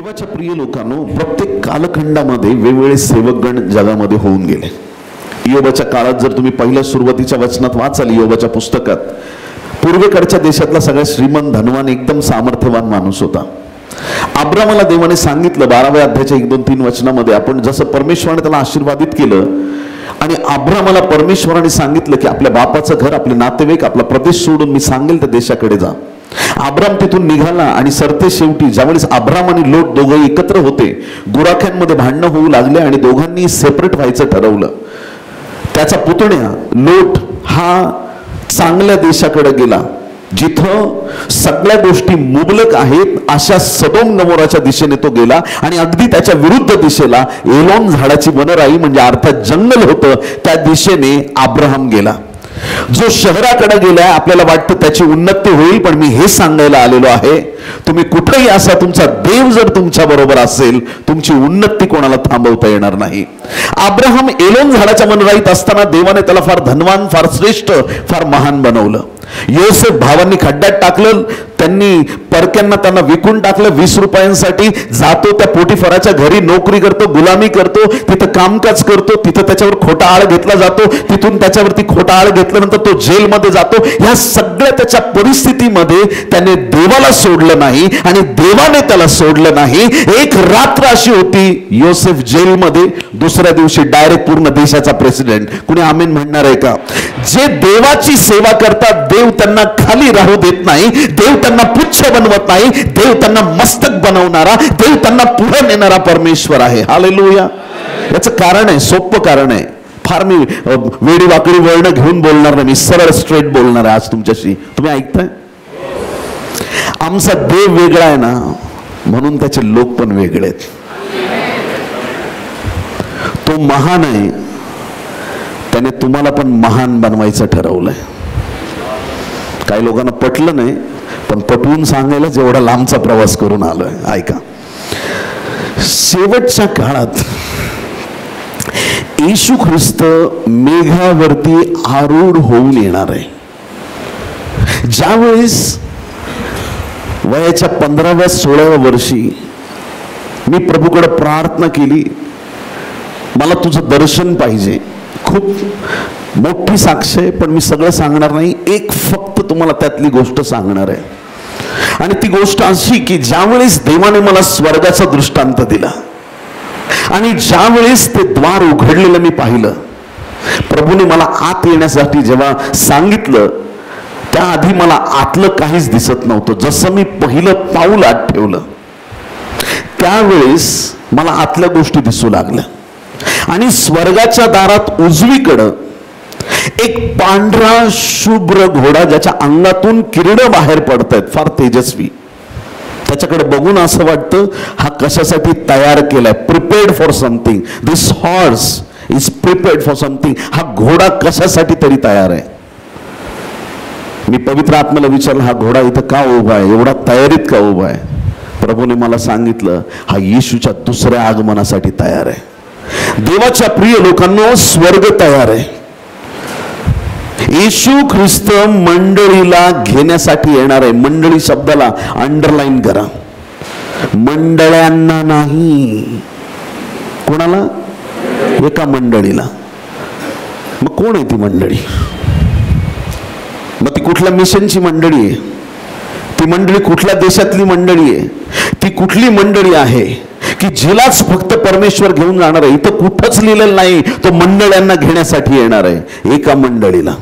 देवाच्या प्रिय लोकांनो, प्रत्येक कालखंडामध्ये वेगवेगळे सेवकगण जगामध्ये होऊन गेले. योबाच्या काळात जर तुम्ही पहिल्या सुरुवातीच्या वचनात वाचाल, योबाच्या पुस्तकात, पूर्वेकडच्या देशातला सगळ्यात श्रीमंत धनवान एकदम सामर्थ्यवान माणूस होता. अब्रामाला देवाने सांगितलं 12व्या अध्यायाच्या 1, 2, 3 वचनामध्ये, आपण जसं परमेश्वराने त्याला आशीर्वादित केलं आणि अब्रामाला परमेश्वराने सांगितलं की आपल्या बापाचं घर, आपले नातेवाईक, आपला प्रदेश सोडून मी सांगेल त्या देशाकडे जा. अब्राम तिथून निघाला आणि सरते शेवटी ज्यावेळेस अब्राम आणि लोट दोघे एकत्र होते, गुराख्यांमध्ये भांडणं होऊ लागले आणि दोघांनी सेपरेट व्हायचं ठरवलं. त्याचा पुतण्या लोट हा चांगल्या देशाकडे गेला, जिथं सगळ्या गोष्टी मुबलक आहेत अशा सदोम गमोराच्या दिशेने तो गेला आणि अगदी त्याच्या विरुद्ध दिशेला एलोन झाडाची वनराई म्हणजे अर्थात जंगल होतं, त्या दिशेने अब्राहम गेला. जो शहराकडे गेलाय आपल्याला वाटतं त्याची उन्नती होईल, पण मी हे सांगायला आलेलो आहे, तुम्ही कुठेही असा, तुमचा देव जर तुमच्या बरोबर असेल, तुमची उन्नती कोणाला थांबवता येणार नाही. अब्राहम एलोन झाडाच्या वनराईत असताना देवाने त्याला फार धनवान, फार श्रेष्ठ, फार महान बनवलं. योसेफ भावांनी खड्ड्यात टाकलं, त्यांनी परक्यांना त्यांना विकून टाकलं 20 रुपयांसाठी. जातो त्या पोटिफराच्या घरी नोकरी करतो, गुलामी करतो, तिथं कामकाज करतो, तिथं त्याच्यावर खोटा आळ घेतला जातो, तिथून त्याच्यावरती खोटा आळ घेतल्यानंतर तो जेलमध्ये जातो. ह्या सगळ्या त्याच्या परिस्थितीमध्ये त्याने देवाला सोडलं नाही आणि देवाने त्याला सोडलं नाही. एक रात्र अशी होती, योसेफ जेलमध्ये, दुसऱ्या दिवशी डायरेक्ट पूर्ण देशाचा प्रेसिडेंट. कुणी आमेन म्हणणार आहे का? जे देवाची सेवा करतात, देव त्यांना खाली राहू देत नाही, देव त्यांना पुच्छ बनवत नाही, देव त्यांना मस्तक बनवणारा, देव त्यांना पुढे नेणारा परमेश्वर आहे. हालेलुया. याचं कारण आहे, सोपं कारण आहे. फार मी वेडी वाकडी वळण घेऊन बोलणार नाही, मी सरळ स्ट्रेट बोलणार आहे आज तुमच्याशी. तुम्ही ऐकताय? आमचा देव वेगळा आहे ना, म्हणून त्याचे लोक पण वेगळे आहेत. तो महान आहे, त्याने तुम्हाला पण महान बनवायचं ठरवलंय. काही लोकांना पटलं नाही, पण पटवून सांगायलाच एवढा लांबचा प्रवास करून आलोय. ऐका, शेवटच्या काळात येशू ख्रिस्त मेघावरती आरूढ होऊन येणार आहे. ज्यावेळेस वयाच्या 15व्या 16व्या वर्षी मी प्रभूकडे प्रार्थना केली, मला तुझं दर्शन पाहिजे. खूप मोठी साक्ष आहे, पण मी सगळं सांगणार नाही, एक फक्त तुम्हाला त्यातली गोष्ट सांगणार आहे. आणि ती गोष्ट अशी की ज्यावेळेस देवाने मला स्वर्गाचा दृष्टांत दिला आणि ज्यावेळेस ते द्वार उघडलेलं मी पाहिलं, प्रभूने मला आत येण्यासाठी जेव्हा सांगितलं, त्याआधी मला आतलं काहीच दिसत नव्हतं. जसं मी पहिलं पाऊल आत ठेवलं, त्यावेळेस मला आतल्या गोष्टी दिसू लागल्या. आणि स्वर्गाच्या दारात उजवीकडं एक पांढरा शुभ्र घोडा, ज्याच्या अंगातून किरणं बाहेर पडत आहेत, फार तेजस्वी. त्याच्याकडे बघून असं वाटतं हा कशासाठी तयार केलाय, prepared for something. This horse is prepared for something. हा घोडा कशासाठी तरी तयार आहे. मी पवित्र आत्म्याला विचारलं, हा घोडा इथं का उभा आहे, एवढा तयारीत का उभा आहे? प्रभूने मला सांगितलं, हा येशूच्या दुसऱ्या आगमनासाठी तयार आहे. देवाच्या प्रिय लोकांनो, स्वर्ग तयार आहे. येशू ख्रिस्त मंडळीला घेण्यासाठी येणार आहे. मंडळी शब्दाला अंडरलाईन करा. मंडळ्यांना नाही. कोणाला? एका मंडळीला. मग कोण आहे ती मंडळी? मग ती कुठल्या मिशनची मंडळी आहे? ती मंडळी कुठल्या देशातली मंडळी आहे? ती कुठली मंडळी आहे की जिलाच फक्त परमेश्वर घेऊन जाणार आहे? इथं कुठंच लिहिलेलं नाही तो मंडळ्यांना घेण्यासाठी येणार आहे. एका मंडळीला.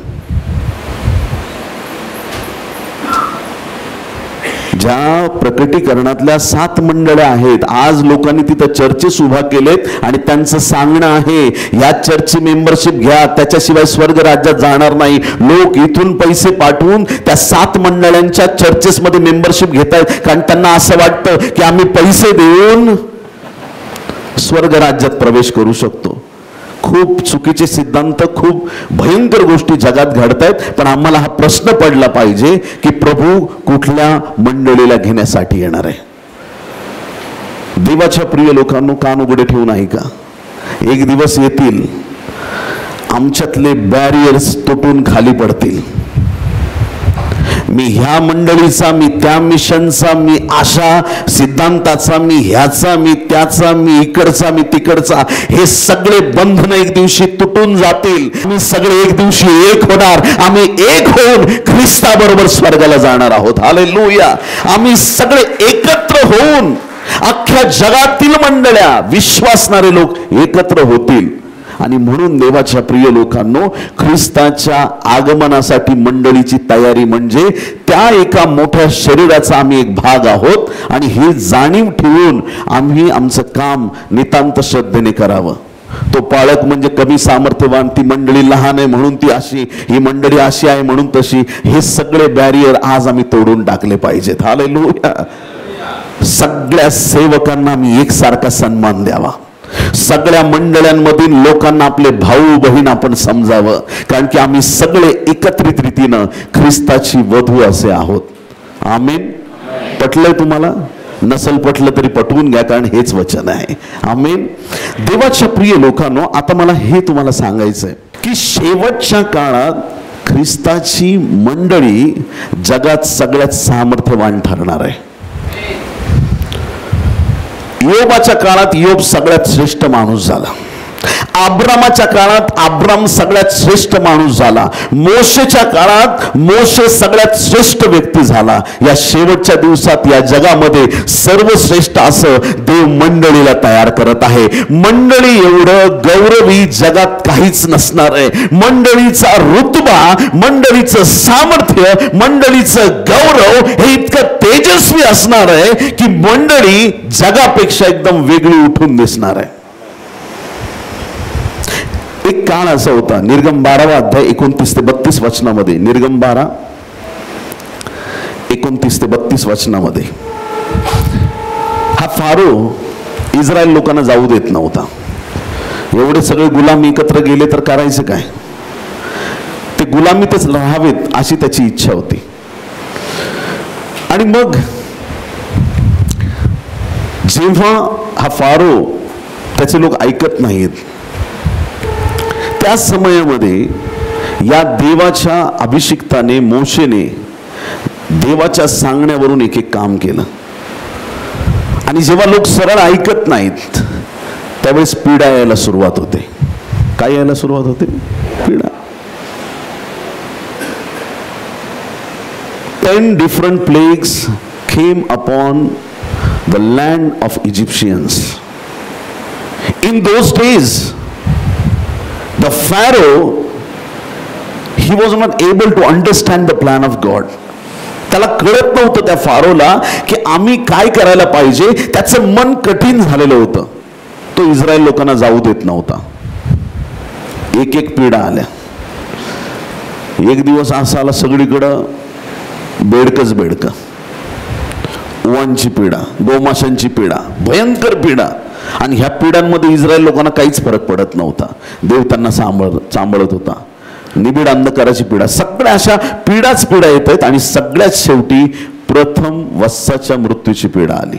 ज्या प्रकटीकरणातल्या 7 मंडळ्या आहेत, आज लोकांनी तिथं चर्चेस उभा केलेत आणि त्यांचं सांगणं आहे, या चर्चची मेंबरशिप घ्या, त्याच्याशिवाय स्वर्ग राज्यात जाणार नाही. लोक इथून पैसे पाठवून त्या 7 मंडळांच्या चर्चेसमध्ये मेंबरशिप घेत आहेत, कारण त्यांना असं वाटतं की आम्ही पैसे देऊन स्वर्ग राज्यात प्रवेश करू शकतो. खूप चुकीचे सिद्धांत, खूप भयंकर गोष्टी जगात घडतायत. पण आम्हाला हा प्रश्न पडला पाहिजे की प्रभू कुठल्या मंडळीला घेण्यासाठी येणार आहे? देवाच्या प्रिय लोकांनो, कान उघडे ठेवून ऐका. एक दिवस येतील, आमच्यातले बॅरियर्स तुटून खाली पडतील. मी ह्या मंडळीचा, मी त्या मिशनचा, मी अशा सिद्धांताचा, मी ह्याचा, मी त्याचा, मी इकडचा, मी तिकडचा, हे सगळे बंधन एक दिवशी तुटून जातील. आम्ही सगळे एक दिवशी एक होणार. आम्ही एक होऊन ख्रिस्ताबरोबर स्वर्गाला जाणार आहोत. हालेलुया. आम्ही सगळे एकत्र होऊन अख्ख्या जगातील मंडळ्या, विश्वासणारे लोक एकत्र होतील. आणि म्हणून देवाच्या प्रिय लोकांनो, ख्रिस्ताच्या आगमनासाठी मंडळीची तयारी म्हणजे त्या एका मोठ्या शरीराचा आम्ही एक भाग आहोत. आणि ही जाणीव ठेवून आम्ही आमचं काम नितांत श्रद्धेने करावं. तो पाळक म्हणजे कमी सामर्थ्यवान, ती मंडळी लहान आहे म्हणून ती अशी, ही मंडळी अशी आहे म्हणून तशी, हे सगळे बॅरियर आज आम्ही तोडून टाकले पाहिजेत. हालेलुया. सगळ्या सेवकांना आम्ही एकसारखा सन्मान द्यावा. सगळ्या मंडळांमधील लोकांना आपले भाऊ बहीण आपण समजावं, कारण की आम्ही सगळे एकत्रित रीतीनं ख्रिस्ताची वधू असे आहोत. आमेन. पटलंय तुम्हाला? नसल पटलं तरी पटवून घ्या, कारण हेच वचन आहे. आमेन. देवाच्या प्रिय लोकांनो, आता मला हे तुम्हाला सांगायचंय की शेवटच्या काळात ख्रिस्ताची मंडळी जगात सगळ्यात सामर्थ्यवान ठरणार आहे. योबाच्या काळात योब सगळ्यात श्रेष्ठ माणूस झाला. अब्रामाच्या काळात अब्राम सगळ्यात श्रेष्ठ माणूस झाला. मोशेच्या काळात मोशे सगळ्यात श्रेष्ठ व्यक्ती झाला. या शेवटच्या दिवसात या जगामध्ये सर्वश्रेष्ठ असं देव मंडळीला तयार करत आहे. मंडळी एवढं गौरवी जगात काहीच नसणार आहे. मंडळीचा रुतबा, मंडळीचं सामर्थ्य, मंडळीचं गौरव हे इतकं तेजस्वी असणार आहे की मंडळी जगापेक्षा एकदम वेगळी उठून दिसणार आहे. एक काळ असा होता, निर्गम 12वा अध्याय 29 ते 32 वचनामध्ये, निर्गम 12 29 ते 32 वचनामध्ये, हा फारो इस्रायल लोकांना जाऊ देत नव्हता. एवढे सगळे गुलाम एकत्र गेले तर करायचे काय? ते गुलामीतच राहावेत अशी त्याची इच्छा होती. आणि मग जेव्हा हा फारो, त्याचे लोक ऐकत नाहीत, त्या समयामध्ये या देवाच्या अभिषिक्ताने, मोशेने देवाच्या सांगण्यावरून एक एक काम केलं. आणि जेव्हा लोक सरळ ऐकत नाहीत त्यावेळेस पीडा यायला सुरुवात होते. काय यायला सुरुवात होते? पीडा. 10 different plagues came upon the land of Egyptians. In those days, the Pharaoh, he was not able to understand the plan of God. त्याला कळत नव्हतं त्या फारोला की आम्ही काय करायला पाहिजे. त्याचं मन कठीण झालेलं होतं. तो इस्रायल लोकांना जाऊ देत नव्हता. एक एक पीडा आल्या. एक दिवस असा आला, सगळीकडं बेडकच बेडक, ओवांची पीडा, गोमाशांची पीडा, भयंकर पीडा. आणि ह्या पिढ्यांमध्ये इस्रायल लोकांना काहीच फरक पडत नव्हता. देव त्यांना सांभाळत होता. निबिड अंधकाराची पीडा, सगळ्या अशा पीडाच पीडा येत आहेत. आणि सगळ्यात शेवटी प्रथम वत्साच्या मृत्यूची पीडा आली.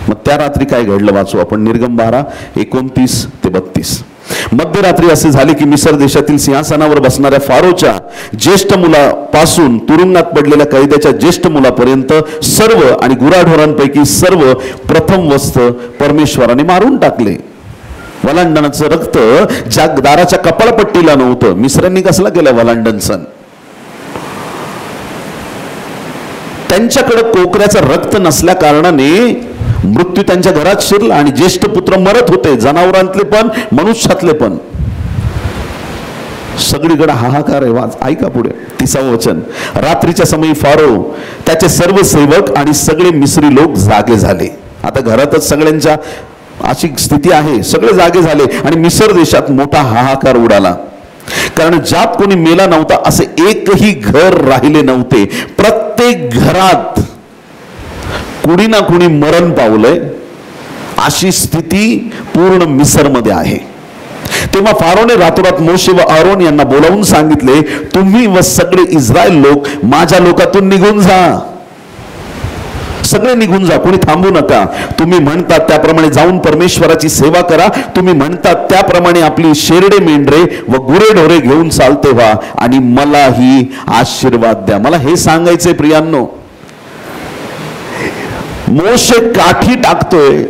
मग त्या रात्री काय घडलं वाचू आपण, निर्गम 12 29 ते 32. मध्यरात्री असे झाले की मिस्र देशातील सिंहासनावर बसणाऱ्या फारोच्या ज्येष्ठ मुलापासून तुरुंगात पडलेल्या कैद्याच्या ज्येष्ठ मुलापर्यंत सर्व आणि गुराढोरांपैकी सर्व प्रथम वस्त्र परमेश्वराने मारून टाकले. वलांडणाचं रक्त ज्या दाराच्या कपाळपट्टीला नव्हतं, मिस्रांनी कसला केलं वलांडण सण? त्यांच्याकडे कोकऱ्याचं रक्त नसल्या कारणाने मृत्यू त्यांच्या घरात शिरला. आणि ज्येष्ठ पुत्र मरत होते, जनावरांतले पण मनुष्यातले पण. सगळीकडे हाहाकार आहे. वाच, ऐका पुढे 30वे वचन. रात्रीच्या समयी फारो, त्याचे सर्व सेवक आणि सगळे मिस्री लोक जागे झाले. आता घरातच सगळ्यांच्या अशी स्थिती आहे, सगळे जागे झाले. आणि मिस्र देशात मोठा हाहाकार उडाला, कारण ज्यात कोणी मेला नव्हता असे एकही घर राहिले नव्हते. प्रत्येक घरात कुणी ना कुणी मरण पावलंय. अशी स्थिती पूर्ण मिस्रमध्ये आहे. तेव्हा फारोने रातोरात मोशे व आरोन यांना बोलावून सांगितले, तुम्ही व सगळे इस्रायल लोक माझ्या लोकातून निघून जा. सगळे निघून जा, कोणी थांबू नका. तुम्ही म्हणतात त्याप्रमाणे जाऊन परमेश्वराची सेवा करा. तुम्ही म्हणतात त्याप्रमाणे आपली शेरडे मेंढरे व गुरे ढोरे घेऊन चालते व्हा आणि मलाही आशीर्वाद द्या. मला हे सांगायचंय प्रियांनो, मोशे काठी टाकतोय.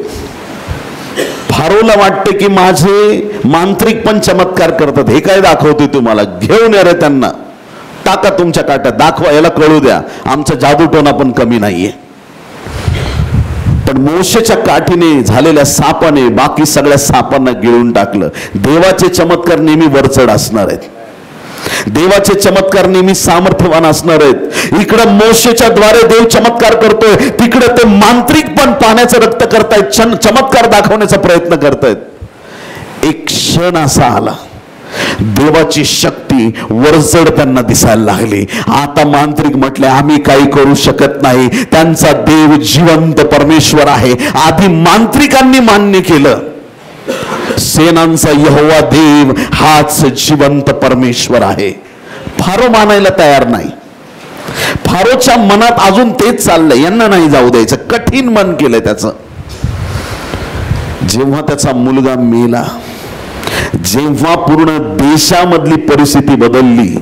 फारोला वाटते की माझे मांत्रिक पण चमत्कार करतात. हे काय दाखवते तुम्हाला? घेऊन या रे त्यांना, टाका तुमच्या काट्यात, दाखवा, याला कळू द्या आमचा जादूटोना पण कमी नाहीये. पण मोशेच्या काठीने झालेल्या सापाने बाकी सगळ्या सापांना गिळून टाकलं. देवाचे चमत्कार नेहमी वरचढ असणार आहेत. देवाचे चमत्कार नेहमी सामर्थ्यवान असणार आहेत. इकडं मोशेच्या द्वारे देव चमत्कार करतोय, तिकडे ते मांत्रिक पण पाण्याचं रक्त करतायत, चमत्कार दाखवण्याचा प्रयत्न करतायत. एक क्षण असा आला, देवाची शक्ती वरचढ त्यांना दिसायला लागली. आता मांत्रिक म्हटले आम्ही काही करू शकत नाही, त्यांचा देव जिवंत परमेश्वर आहे. आधी मांत्रिकांनी मान्य केलं, सेनांचा यहोवा देव हाच जिवंत परमेश्वर आहे. फारो मानायला तयार नाही. फारोच्या मनात अजून तेच चाललंय, यांना नाही जाऊ द्यायचं, कठीण मन केलंय त्याचं. जेव्हा त्याचा मुलगा मेला, जेव्हा पूर्ण देशामधली परिस्थिती बदलली,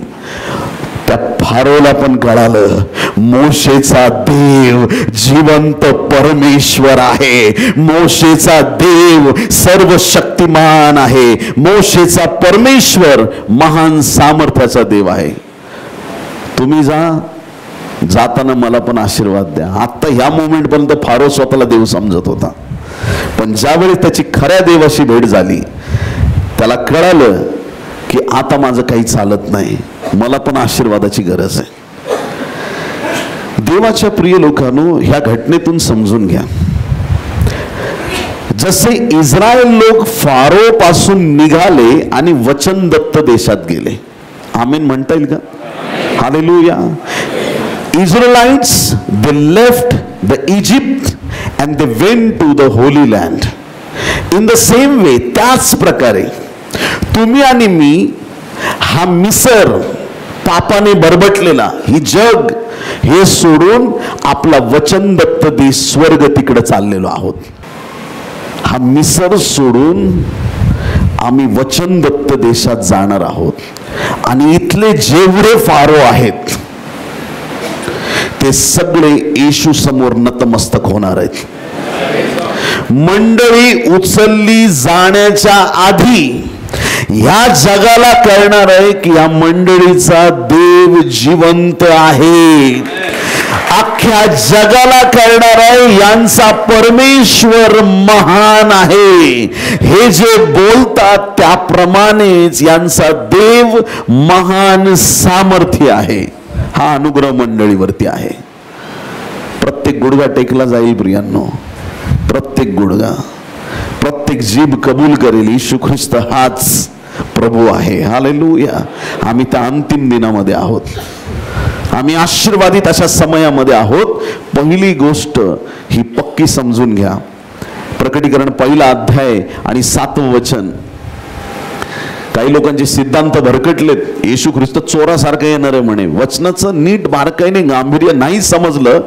त्या फारोला पण कळालं मोशेचा देव जिवंत परमेश्वर आहे. मोशेचा देव सर्वशक्तिमान आहे. मोशेचा परमेश्वर महान सामर्थ्याचा देव आहे. तुम्ही जाताना मला पण आशीर्वाद द्या. आता ह्या मोमेंट पर्यंत फारो स्वतःला देव समजत होता, पण ज्यावेळी त्याची खऱ्या देवाशी भेट झाली, त्याला कळालं की आता माझं काही चालत नाही, मला पण आशीर्वादाची गरज आहे. देवाच्या प्रिय लोकांनो, ह्या घटनेतून समजून घ्या, जसे इस्रायल लोक फारो पासून निघाले आणि वचनदत्त देशात गेले. आमेन म्हणता येईल का? Hallelujah. Israelites, they left the Egypt and they went to the Holy Land. In the same way, त्याच प्रकारे तुम्ही आणि मी हा मिसर, पापाने बरबटलेला ही जग, हे सोडून आपला वचनदत्त देश स्वर्ग तिकडे चाललेलो आहोत. हा मिसर सोडून आम्ही वचनदत्त देशात जाणार आहोत आणि इथले जेवढे फारो आहेत ते सगळे येशू समोर नतमस्तक होणार आहेत. मंडळी उचलली जाण्याच्या आधी या जगाला कळणार आहे की या मंडळीचा देव जिवंत आहे. अख्ख्या जगाला कळणार आहे यांचा परमेश्वर महान आहे. हे जे बोलतात त्याप्रमाणेच यांचा देव महान सामर्थ्य आहे. हा अनुग्रह मंडळीवरती आहे. प्रत्येक गुडघा टेकला जाईल प्रियांनो, प्रत्येक गुडघा, प्रत्येक जीभ कबूल करेल येशू ख्रिस्त हाच प्रभू आहे. हालेलुया. आम्ही त्या अंतिम दिनामध्ये आहोत. आम्ही आशीर्वादित अशा समयामध्ये आहोत. पहिली गोष्ट ही पक्की समजून घ्या. प्रकटीकरण 1 अध्याय आणि 7 वचन. काही लोकांचे सिद्धांत भरकटलेत. येशू ख्रिस्त चोरासारखं येणार आहे म्हणे. वचनाचं नीट बारकाईने गांभीर्य नाही समजलं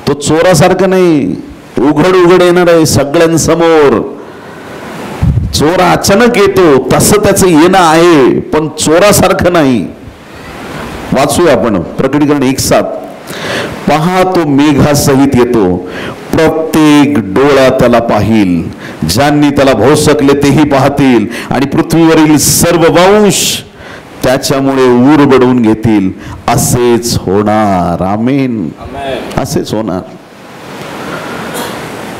तो चोरासारखं नाही, उघड येणार आहे सगळ्यांसमोर. चोर अचानक येतो तसं त्याचं येणं आहे, पण चोरासारखं नाही. वाचूया आपण प्रकटीकरण 1:7. पहा तो मेघासहित येतो, प्रत्येक डोळा त्याला पाहिल, ज्यांनी त्याला भोसकले तेही पाहतील आणि पृथ्वीवरील सर्व वंश त्याच्यामुळे ऊर बडवून घेतील. असेच होणार. आमेन. असेच होणार.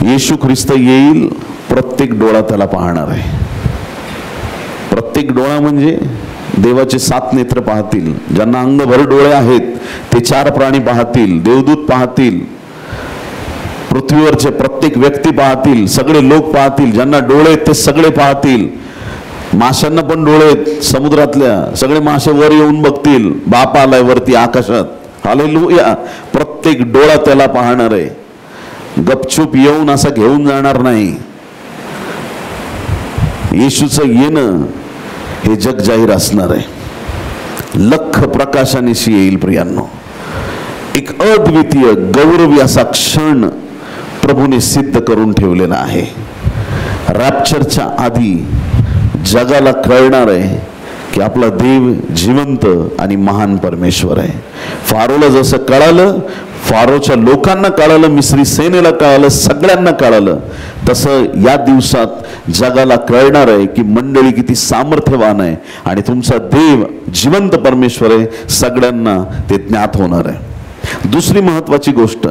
येशू ख्रिस्त येईल, प्रत्येक डोळा त्याला पाहणार आहे. प्रत्येक डोळा म्हणजे देवाचे 7 नेत्र पाहतील. ज्यांना अंगभर डोळे आहेत ते 4 प्राणी पाहतील, देवदूत पाहतील, पृथ्वीवरचे प्रत्येक व्यक्ती पाहतील, सगळे लोक पाहतील. ज्यांना डोळे आहेत ते सगळे पाहतील. माशांना पण डोळे आहेत, समुद्रातल्या सगळे मासे वर येऊन बघतील, बाप आलाय वरती आकाशात. हालेलुया. प्रत्येक डोळा त्याला पाहणार आहे. गपचूप येऊन असं घेऊन जाणार नाही. येशूचं येणं हे जग जाहीर असणार आहे. लख प्रकाशानिशी येईल प्रियांनो. एक अद्वितीय गौरवी असा क्षण प्रभूने सिद्ध करून ठेवलेला आहे. रॅप्चरच्या आधी जगाला कळणार आहे की आपला देव जिवंत आणि महान परमेश्वर आहे. फारोला जसं कळालं, फारोच्या लोकांना कळालं, मिस्री सेनेला कळालं, सगळ्यांना कळालं, तसं या दिवसात जगाला कळणार आहे की मंडळी किती सामर्थ्यवान आहे आणि तुमचा देव जिवंत परमेश्वर आहे. सगळ्यांना ते ज्ञात होणार आहे. दुसरी महत्वाची गोष्ट,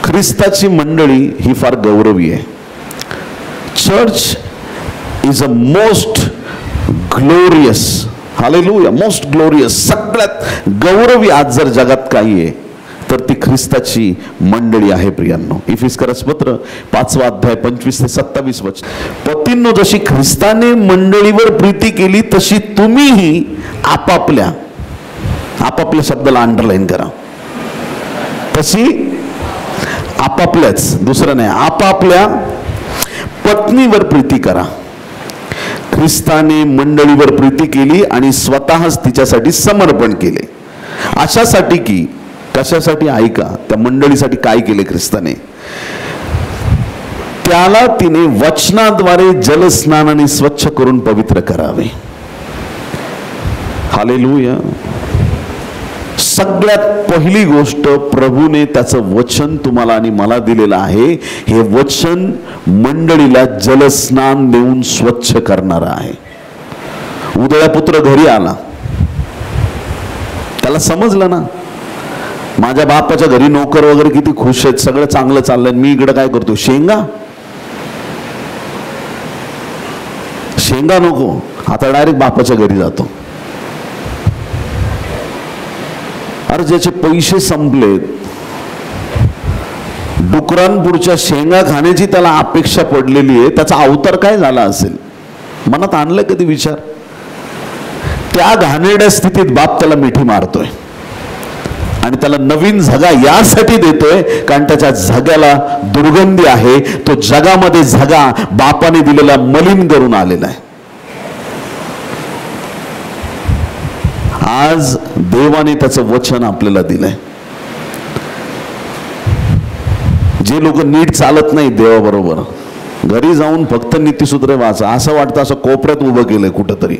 ख्रिस्ताची मंडळी ही फार गौरवी आहे. Church is a most glorious, hallelujah, most glorious, सगळ्यात गौरवी आज जर जगात काही आहे तर ती ख्रिस्ताची मंडळी आहे प्रियांनो. इफिस्करस पत्र 5 अध्याय 25 ते 27 वचन. पतींनो, जशी ख्रिस्ताने मंडळीवर प्रीती केली तशी तुम्हीही आपापल्या शब्दाला अंडरलाईन करा, तशी आपापल्याच, दुसरं नाही, आपापल्या पत्नीवर प्रीती करा. ख्रिस्ताने मंडळीवर प्रीती केली आणि स्वतःच तिच्यासाठी समर्पण केले, अशासाठी की, कशासाठी? ऐका, त्या मंडळीसाठी काय केले ख्रिस्ताने? त्याला तिने वचनाद्वारे जलस्नानाने स्वच्छ करून पवित्र करावे. हालेलुया. सगळ्यात पहिली गोष्ट, प्रभूने त्याचं वचन तुम्हाला आणि मला दिलेलं आहे. हे वचन मंडळीला जलस्नान देऊन स्वच्छ करणार आहे. उदया पुत्र घरी आला, त्याला समजलं ना, माझ्या बापाच्या घरी नोकर वगैरे किती खुश आहेत, सगळं चांगलं चाललंय, मी इकडे काय करतो? शेंगा नको, आता डायरेक्ट बापाच्या घरी जातो. अरे ज्याचे पैसे संपलेत, डुकरांपुरच्या शेंगा खाण्याची त्याला अपेक्षा पडलेली आहे, त्याचा अवतार काय झाला असेल? मनात आणलं कधी विचार? त्या घाणेरड्या स्थितीत बाप त्याला मिठी मारतोय आणि त्याला नवीन झगा यासाठी देतोय कारण त्याच्या झग्याला दुर्गंधी आहे. तो जगामध्ये झगा बापाने दिलेला मलिन करून आलेला आहे. आज देवाने त्याचं वचन आपल्याला दिलंय. जे लोक नीट चालत नाही देवाबरोबर, घरी जाऊन फक्त नीतिसूत्रे वाचा, असं वाटतं असं कोपऱ्यात उभं केलंय कुठंतरी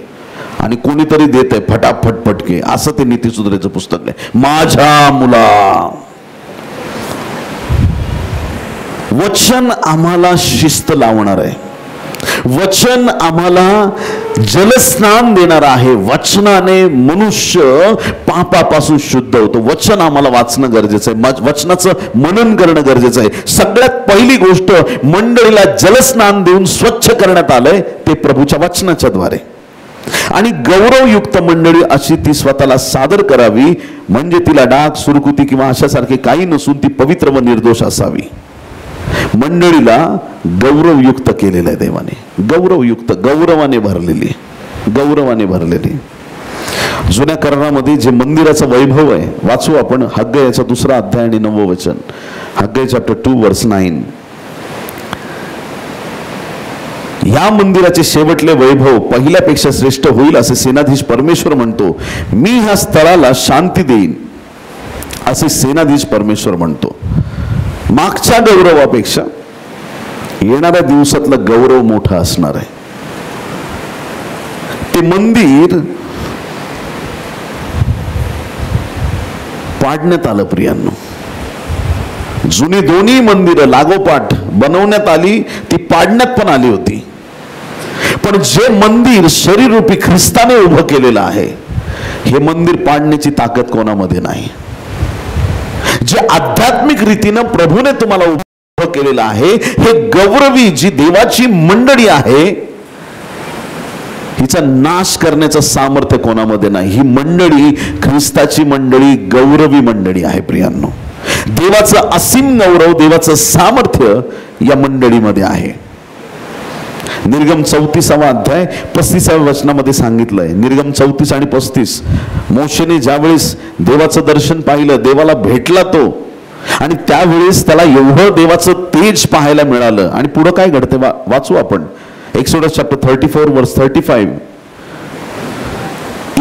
आणि कोणीतरी देत आहे फटाफट फटके, असं ते नीतिसूत्रेचं पुस्तक आहे. माझ्या मुला, वचन आम्हाला शिस्त लावणार आहे, वचन आम्हाला जलस्नान देणार आहे. वचनाने मनुष्य पापापासून शुद्ध होतो. वचन आम्हाला वाचणं गरजेचं आहे, वचनाचं मनन करणं गरजेचं आहे. सगळ्यात पहिली गोष्ट, मंडळीला जलस्नान देऊन स्वच्छ करण्यात आलंय ते प्रभूच्या वचनाच्या द्वारे. आणि गौरवयुक्त मंडळी अशी ती स्वतःला सादर करावी, म्हणजे तिला डाग, सुरकुती किंवा अशासारखे काही नसून ती पवित्र व निर्दोष असावी. मंडळीला गौरवयुक्त केलेलं आहे देवाने, गौरवयुक्त, गौरवाने भरलेली. जुन्या करारामध्ये जे मंदिराचं वैभव आहे, वाचू आपण हग्गय याचा 2 अध्याय आणि 9 वचन. हग्गय चॅप्टर 2 वर्स 9. या मंदिराचे शेवटले वैभव पहिल्यापेक्षा श्रेष्ठ होईल असे सेनाधीश परमेश्वर म्हणतो. मी ह्या स्थळाला शांती देईन असे सेनाधीश परमेश्वर म्हणतो. मागच्या गौरवापेक्षा येणाऱ्या दिवसातला गौरव मोठा असणार आहे. ते मंदिर पाडण्यात आलं प्रियांनो. जुनी दोन्ही मंदिरं लागोपाठ बनवण्यात आली, ती पाडण्यात पण आली होती. पण जे मंदिर शरीररूपी ख्रिस्ताने उभं केलेलं आहे, हे मंदिर पाडण्याची ताकद कोणामध्ये नाही. जे आध्यात्मिक रीतीनं प्रभूने तुम्हाला उभं केलेलं आहे, हे गौरवी जी देवाची मंडळी आहे, हिचा नाश करण्याचं सामर्थ्य कोणामध्ये नाही. ही मंडळी, ख्रिस्ताची मंडळी, गौरवी मंडळी आहे प्रियांनो. देवाचं असीम गौरव, देवाचं सामर्थ्य या मंडळीमध्ये आहे. निर्गम 34 अध्याय 35 वचनामध्ये सांगितलंय. निर्गम 34 आणि 35. मोशेने ज्यावेळेस देवाचं दर्शन पाहिलं, देवाला भेटला तो, आणि त्यावेळेस त्याला एवढं देवाचं तेज पाहायला मिळालं. आणि पुढं काय घडते वाचू आपण. एक्सोडस चॅप्टर 34 वर्स 35.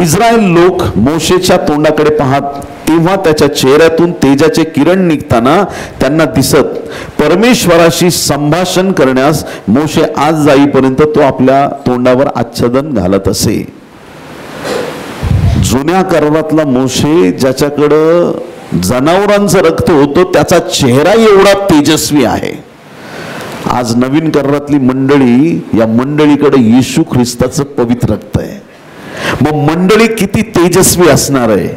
इस्रायल लोक मोशेच्या तोंडाकडे पाहत तेव्हा त्याच्या चेहऱ्यातून तेजाचे किरण निघताना त्यांना दिसत परमेश्वराशी संभाषण करण्यास मोशे आज जाईपर्यंत तो आपल्या तोंडावर आच्छादन घालत असे. जुन्या करारातला मोशे ज्याच्याकडं जनावरांचं रक्त होतं त्याचा चेहरा एवढा तेजस्वी आहे. आज नवीन करारातली मंडळी, या मंडळीकडे येशू ख्रिस्ताचं पवित्र रक्त आहे. मग मंडळी किती तेजस्वी असणार आहे,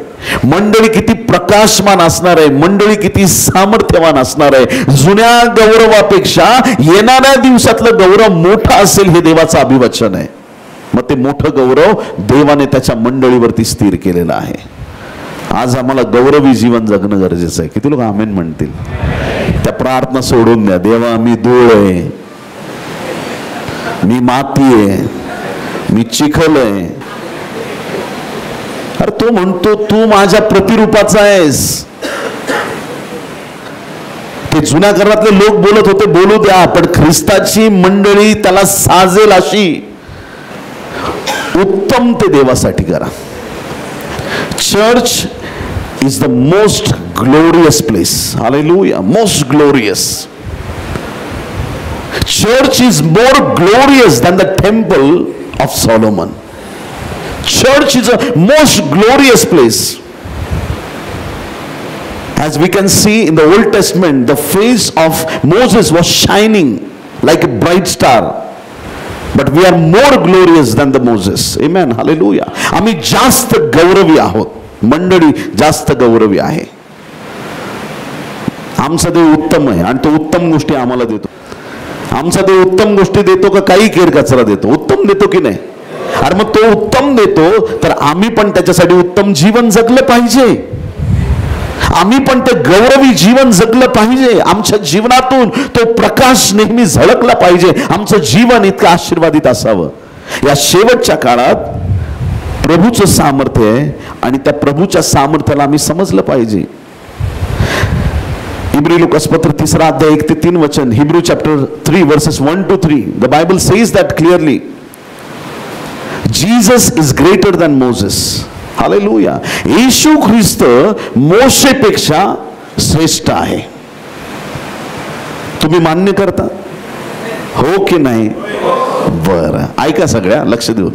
मंडळी किती प्रकाशमान असणार आहे, मंडळी किती सामर्थ्यवान असणार आहे. जुन्या गौरवापेक्षा येणाऱ्या दिवसातलं गौरव मोठा असेल हे देवाचं अभिवचन आहे. मग ते मोठं गौरव देवाने त्याच्या मंडळीवरती स्थिर केलेलं आहे. आज आम्हाला गौरवी जीवन जगणं गरजेचं आहे. किती लोक आमेन म्हणतील? त्या प्रार्थना सोडून द्या. देवा मी धूळ आहे, मी माती आहे, मी चिखल आहे. अरे तो म्हणतो तू माझ्या प्रतिरूपाचा आहेस. ते जुन्या करारातले लोक बोलत होते बोलू द्या, पण ख्रिस्ताची मंडळी त्याला साजेल अशी उत्तम ते देवासाठी करा. Church is the most glorious place. Hallelujah. Most glorious. Church is more glorious than the temple of Solomon. Church is a most glorious place. As we can see in the Old Testament, the face of Moses was shining like a bright star. But we are more glorious than the Moses. Amen. Hallelujah. आम्ही जास्त गौरवी आहोत. मंडळी जास्त गौरवी आहे. आमचा देव उत्तम आहे आणि तो उत्तम गोष्टी आम्हाला देतो. आमचा देव उत्तम गोष्टी देतो का काही केर कचरा देतो? उत्तम देतो की नाही? अरे मग तो उत्तम देतो तर आम्ही पण त्याच्यासाठी उत्तम जीवन जगलं पाहिजे. आम्ही पण ते गौरवी जीवन जगलं पाहिजे. आमच्या जीवनातून तो प्रकाश नेहमी झळकला पाहिजे. आमचं जीवन इतकं आशीर्वादित असावं. या शेवटच्या काळात प्रभूचं सामर्थ्य आहे आणि त्या प्रभूच्या सामर्थ्याला आम्ही समजलं पाहिजे. इब्री लोकासपत्र 3 अध्याय 1 ते 3 वचन. Hebrew chapter 3 verses 1 to 3. The Bible says that clearly Jesus is greater than Moses. हालेलुया. येशू ख्रिस्त मोशेपेक्षा श्रेष्ठ आहे. तुम्ही मान्य करता? हो की नाही? बरं, ऐका सगळ्या लक्ष देऊन.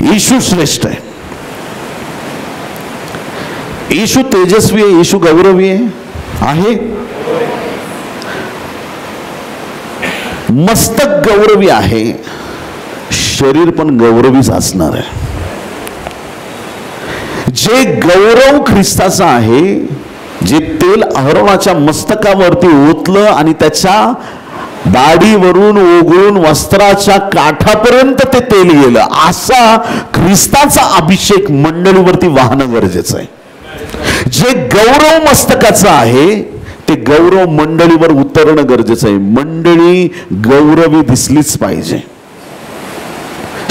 येशू श्रेष्ठ आहे. येशू तेजस्वी आहे. येशू गौरवी आहे. मस्तक गौरवी आहे, शरीर पण गौरवीच असणार आहे. जे गौरव ख्रिस्ताचा आहे, जे तेल अहरोनाच्या मस्तकावरती ओतलं आणि त्याच्या दाढीवरून ओघळून वस्त्राच्या काठापर्यंत ते तेल गेलं, असा ख्रिस्ताचा अभिषेक मंडळीवरती वाहणं गरजेचं आहे. जे गौरव मस्तकाचं आहे ते गौरव मंडळीवर उतरणं गरजेचं आहे. मंडळी गौरवी दिसलीच पाहिजे.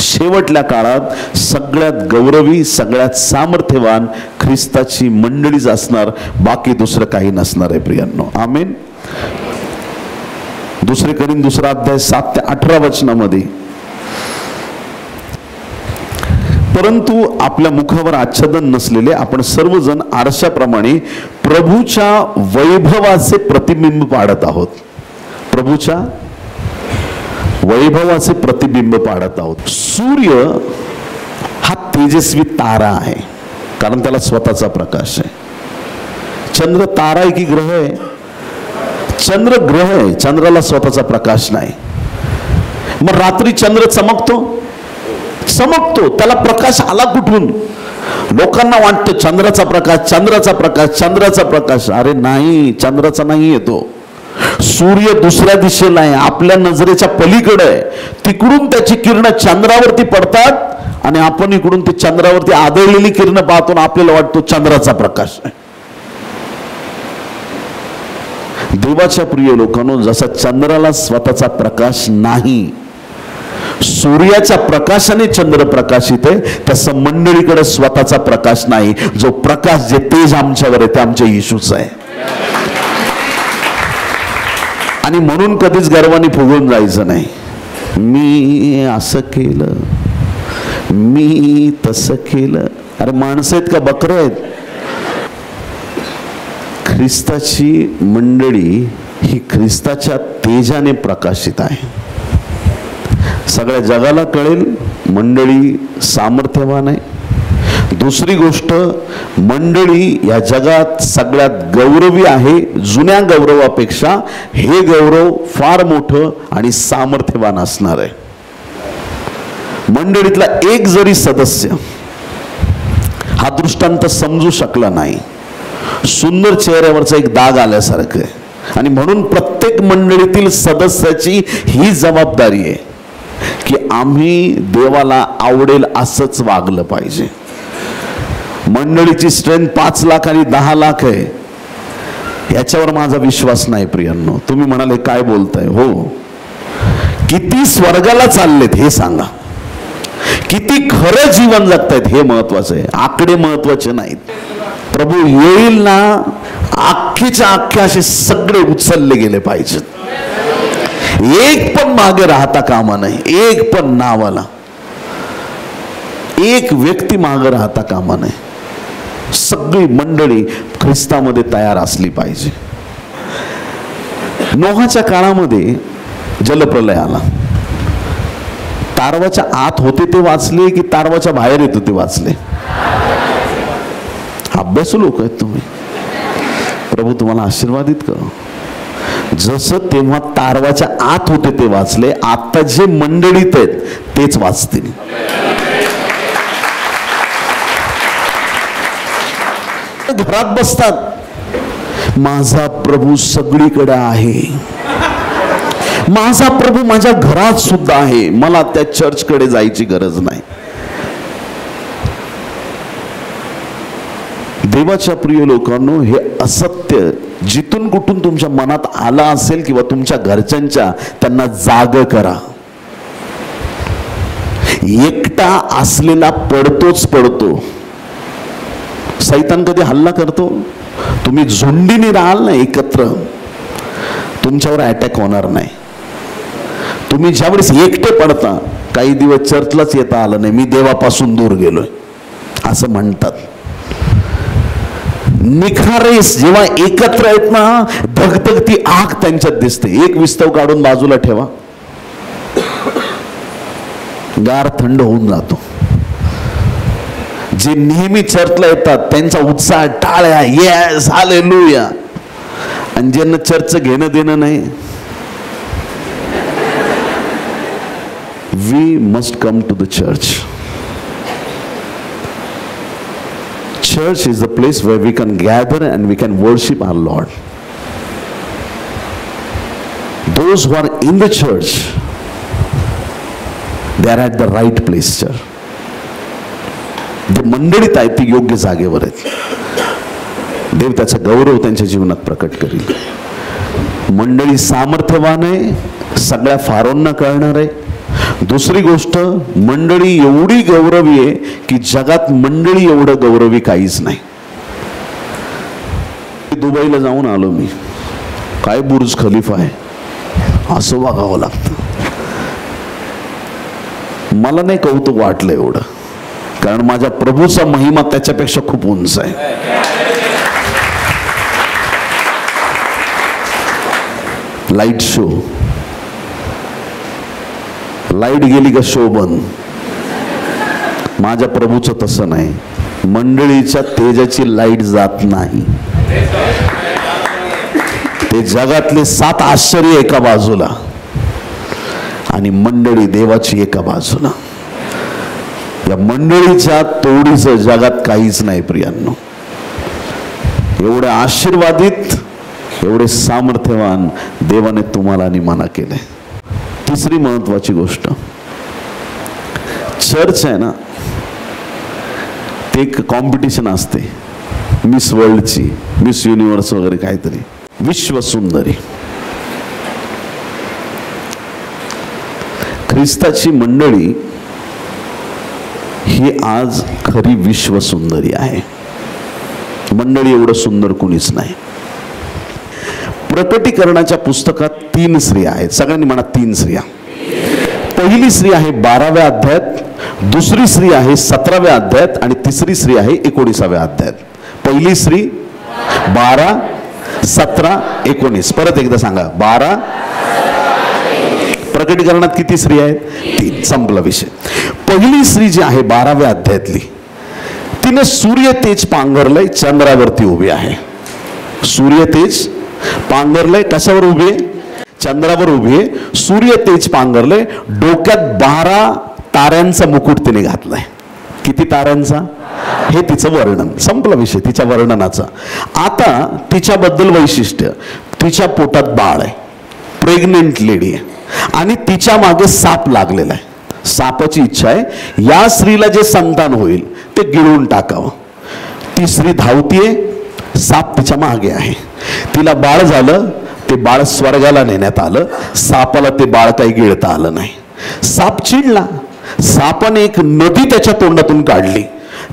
शेवटल्या काळात सगळ्यात गौरवी, सगळ्यात सामर्थ्यवान ख्रिस्ताची मंडळीच असणार, बाकी दुसरं काही नसणार आहे प्रियांनो. आमेन. 2 कोरिंथ 2 अध्याय 7 ते 18 वचनामध्ये, परंतु आपल्या मुखावर आच्छादन नसलेले आपण सर्वजण आरशाप्रमाणे प्रभूच्या वैभवाचे प्रतिबिंब पाडत आहोत. प्रभूच्या वैभवाचे प्रतिबिंब पाडत आहोत. सूर्य हा तेजस्वी तारा आहे कारण त्याला स्वतःचा प्रकाश आहे. चंद्र तारा आहे की ग्रह आहे? चंद्र ग्रह आहे. चंद्राला स्वतःचा प्रकाश नाही. मग रात्री चंद्र चमकतो, त्याला प्रकाश आला कुठून? लोकांना वाटतं चंद्राचा प्रकाश, चंद्राचा प्रकाश, चंद्राचा प्रकाश. अरे नाही, चंद्राचा नाही येतो. सूर्य दुसऱ्या दिशेला आहे, आपल्या नजरेच्या पलीकडे आहे. तिकडून त्याची किरण चंद्रावरती पडतात आणि आपण इकडून ते चंद्रावरती आदळलेली किरण पाहतो आणि आपल्याला वाटतो चंद्राचा प्रकाश आहे. देवाच्या प्रिय लोकांनो, जसा चंद्राला स्वतःचा प्रकाश नाही, सूर्याच्या प्रकाशाने चंद्र प्रकाशित आहे, तसं मंडळीकडे स्वतःचा प्रकाश नाही. जो प्रकाश, जे तेज आमच्यावर आहे ते आमच्या येशूच आहे. आणि म्हणून कधीच गर्वाने फुगून जायचं नाही. मी असं केलं, मी तसं केलं. अरे माणसं आहेत का बकरं आहेत? ख्रिस्ताची मंडळी ही ख्रिस्ताच्या तेजाने प्रकाशित आहे. सगळ्या जगाला कळेल मंडळी सामर्थ्यवान आहे. दुसरी गोष्ट, मंडळी या जगात सगळ्यात गौरवी आहे. जुन्या गौरवापेक्षा हे गौरव फार मोठं आणि सामर्थ्यवान असणार आहे. मंडळीतला एक जरी सदस्य हा दृष्टांत समजू शकला नाही, सुंदर चेहऱ्यावरचा एक दाग आल्यासारखं आहे. आणि म्हणून प्रत्येक मंडळीतील सदस्याची ही जबाबदारी आहे की आम्ही देवाला आवडेल असंच वागलं पाहिजे. मंडळीची स्ट्रेंथ 5 लाख आणि 10 लाख आहे याच्यावर माझा विश्वास नाही प्रियांनो. तुम्ही म्हणाले काय बोलताय? हो, किती स्वर्गाला चाललेत हे सांगा, किती खरं जीवन जगतायत हे महत्वाचं आहे, आकडे महत्वाचे नाहीत. प्रभू येईल ना, अख्खीच्या अख्खे असे सगळे उचलले गेले पाहिजेत. एक पण मागे राहता कामा नाही, एक पण नावाला एक व्यक्ती मागे राहता कामा नाही. सगळी मंडळी ख्रिस्तामध्ये तयार असली पाहिजे. नोहाच्या काळामध्ये जलप्रलय आला. तारवाच्या आत होते ते वाचले की तारवाच्या बाहेर येत होते वाचले? अभ्यासू लोक आहेत तुम्ही. प्रभू तुम्हाला आशीर्वादित करो. जसं तेव्हा तारवाच्या आत होते ते वाचले, आता जे मंडळीत आहेत तेच वाचतील. घरात बसतात, माझा प्रभू सगळीकडे आहे, माझा प्रभू माझ्या घरात सुद्धा आहे, मला त्या चर्चकडे जायची गरज नाही. देवाच्या प्रिय लोकांनो, हे असत्य जिथून कुठून तुमच्या मनात आला असेल किंवा तुमच्या घरच्यांच्या, त्यांना जाग करा. एकटा असलेला पडतोच पडतो. सैतान कधी हल्ला करतो? तुम्ही झुंडीने राहाल ना एकत्र, तुमच्यावर अटॅक होणार नाही. तुम्ही ज्यावेळेस एकटे पडता, काही दिवस चर्चलाच येता आलं नाही, मी देवापासून दूर गेलोय असं म्हणतात. निखारेस जेव्हा एकत्र आहेत ना, धगधगती आग त्यांच्यात दिसते. एक विस्तव काढून बाजूला ठेवा, गार थंड होऊन जातो. जे नेहमी चर्चला येतात त्यांचा उत्साह, टाळ्या, येस हालेलुया. आणि ज्यांना चर्च घेणं देणं नाही, we must come to the church. Church is the place where we can gather and we can worship our Lord. Those who are in the church, they are at the right place, sir. जे मंडळीत आहेत ते योग्य जागेवर आहेत. देव त्याचा गौरव त्यांच्या जीवनात प्रकट करील. मंडळी सामर्थ्यवान आहे, सगळ्या फारोंना कळणार आहे. दुसरी गोष्ट, मंडळी एवढी गौरवी आहे की जगात मंडळी एवढं गौरवी काहीच नाही. दुबईला जाऊन आलो मी, काय बुर्ज खलिफा आहे असं वागावं लागतं. मला नाही कौतुक वाटलं एवढं, कारण माझ्या प्रभूचा महिमा त्याच्यापेक्षा खूप उंच आहे. लाईट शो, लाईट गेली का शो बंद. माझ्या प्रभूचं तसं नाही. मंडळीच्या तेजाची लाईट जात नाही. ते जगातले 7 आश्चर्य एका बाजूला आणि मंडळी देवाची एका बाजूला. या मंडळीच्या तोडीचं जगात काहीच नाही प्रियांनो. एवढे आशीर्वादित, एवढे सामर्थ्यवान देवाने तुम्हाला आणि मला केले. तिसरी महत्वाची गोष्ट, चर्च आहे ना, ते एक कॉम्पिटिशन असते मिस वर्ल्डची, मिस युनिव्हर्स वगैरे काहीतरी, विश्व सुंदरी. ख्रिस्ताची मंडळी ही आज खरी विश्व सुंदरी आहे. मंडळी एवढं सुंदर कुणीच नाही. प्रकटीकरणाच्या पुस्तकात 3 स्त्रिया आहेत. सगळ्यांनी म्हणा 3 स्त्रिया. पहिली स्त्री आहे 12व्या अध्यायात, दुसरी स्त्री आहे 17व्या अध्यायात आणि तिसरी स्त्री आहे 19व्या अध्यायात. पहिली स्त्री 12, 17, 19. परत एकदा सांगा. 12. प्रकटीकरणात किती स्त्री आहेत? 3. संपला विषय. पहिली स्त्री जी आहे 12व्या अध्यायातली, तिने सूर्य तेज पांघरलंय, चंद्रावरती उभी आहे. सूर्य तेज पांघरलंय, कशावर उभी आहे? चंद्रावर उभी आहे. सूर्य तेज पांघरलंय, डोक्यात 12 ताऱ्यांचा मुकुट तिने घातलाय. किती ताऱ्यांचा? हे तिचं वर्णन. संपला विषय तिच्या वर्णनाचा. आता तिच्याबद्दल वैशिष्ट्य, तिच्या पोटात बाळ आहे, प्रेग्नेंट लेडी आहे, आणि तिच्या मागे साप लागलेला आहे. सापाची इच्छा आहे या स्त्रीला जे संतान होईल ते गिळून टाकावं. ती स्त्री धावतीये, साप तिच्या मागे आहे. तिला बाळ झालं, ते बाळ स्वर्गाला नेण्यात आलं. सापाला ते बाळ काही गिळता आलं नाही. साप चिडला. सापाने एक नदी त्याच्या तोंडातून काढली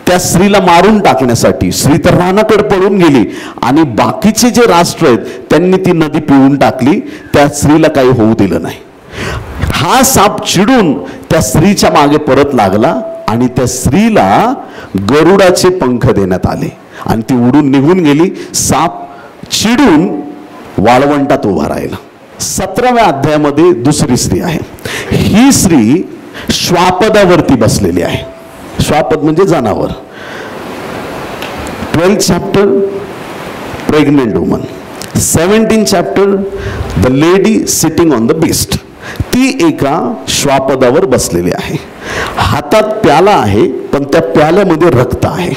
त्या स्त्रीला मारून टाकण्यासाठी. स्त्री तर रानाकडे पळून गेली आणि बाकीचे जे राष्ट्र आहेत त्यांनी ती नदी पिळून टाकली. त्या स्त्रीला काही होऊ दिलं नाही. हा साप चिडून त्या स्त्रीच्या मागे परत लागला आणि त्या स्त्रीला गरुडाचे पंख देण्यात आले आणि ती उडून निघून गेली. साप चिडून वाळवंटात उभा राहिला. 17व्या अध्यायामध्ये दुसरी स्त्री आहे. ही स्त्री श्वापदावरती बसलेली आहे. श्वापद म्हणजे जनावर. 12th chapter pregnant woman. 17th chapter the lady sitting on the beast. ती एका श्वापदावर बसलेली आहे. हातात प्याला आहे, पण त्या प्याल्यामध्ये रक्त आहे.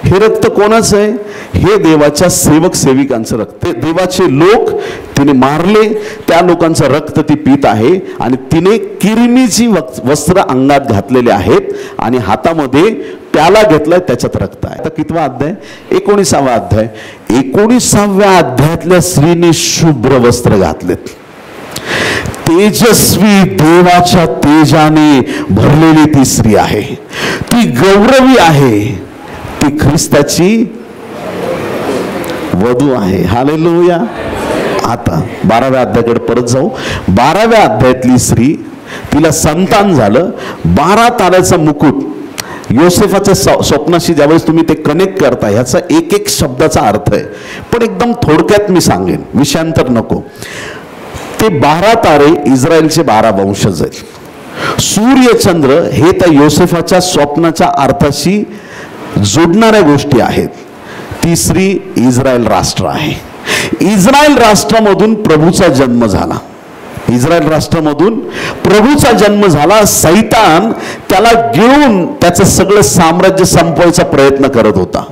हे रक्त कोणाचं आहे? हे देवाच्या सेवक सेविकांचं रक्त. देवाचे लोक तिने मारले, त्या लोकांचं रक्त ती पीत आहे. आणि तिने किरमीची वस्त्र अंगात घातलेले आहेत आणि हातामध्ये प्याला घेतलाय, त्याच्यात रक्त आहे. आता कितवा अध्याय? 19वा अध्याय. 19व्या अध्यायातल्या स्त्रीने शुभ्र वस्त्र घातलेत. तेजस्वी देवाच्या तेजाने भरलेली ती स्त्री आहे. ती गौरवी आहे. ती ख्रिस्ताची वधू आहे. हालेलुया. आता 12व्या अध्यायाकडे परत जाऊ. 12व्या अध्यायातली स्त्री, तिला संतान झालं. 12 ताऱ्याचा मुकुट. योसेफाच्या स्वप्नाशी ज्यावेळेस तुम्ही ते कनेक्ट करता, ह्याचा एक एक शब्दाचा अर्थ आहे, पण एकदम थोडक्यात मी सांगेन, विषयांतर नको. ते 12 तारे इस्रायलचे 12 वंशज आहेत. सूर्य चंद्र हे त्या योसेफाच्या स्वप्नाच्या अर्थाशी जोडणाऱ्या गोष्टी आहेत. तिसरी इस्रायल राष्ट्र आहे. इस्रायल राष्ट्रामधून प्रभूचा जन्म झाला. इस्रायल राष्ट्रामधून प्रभूचा जन्म झाला. सैतान त्याला गिळून त्याचं सगळं साम्राज्य संपवायचा प्रयत्न करत होता,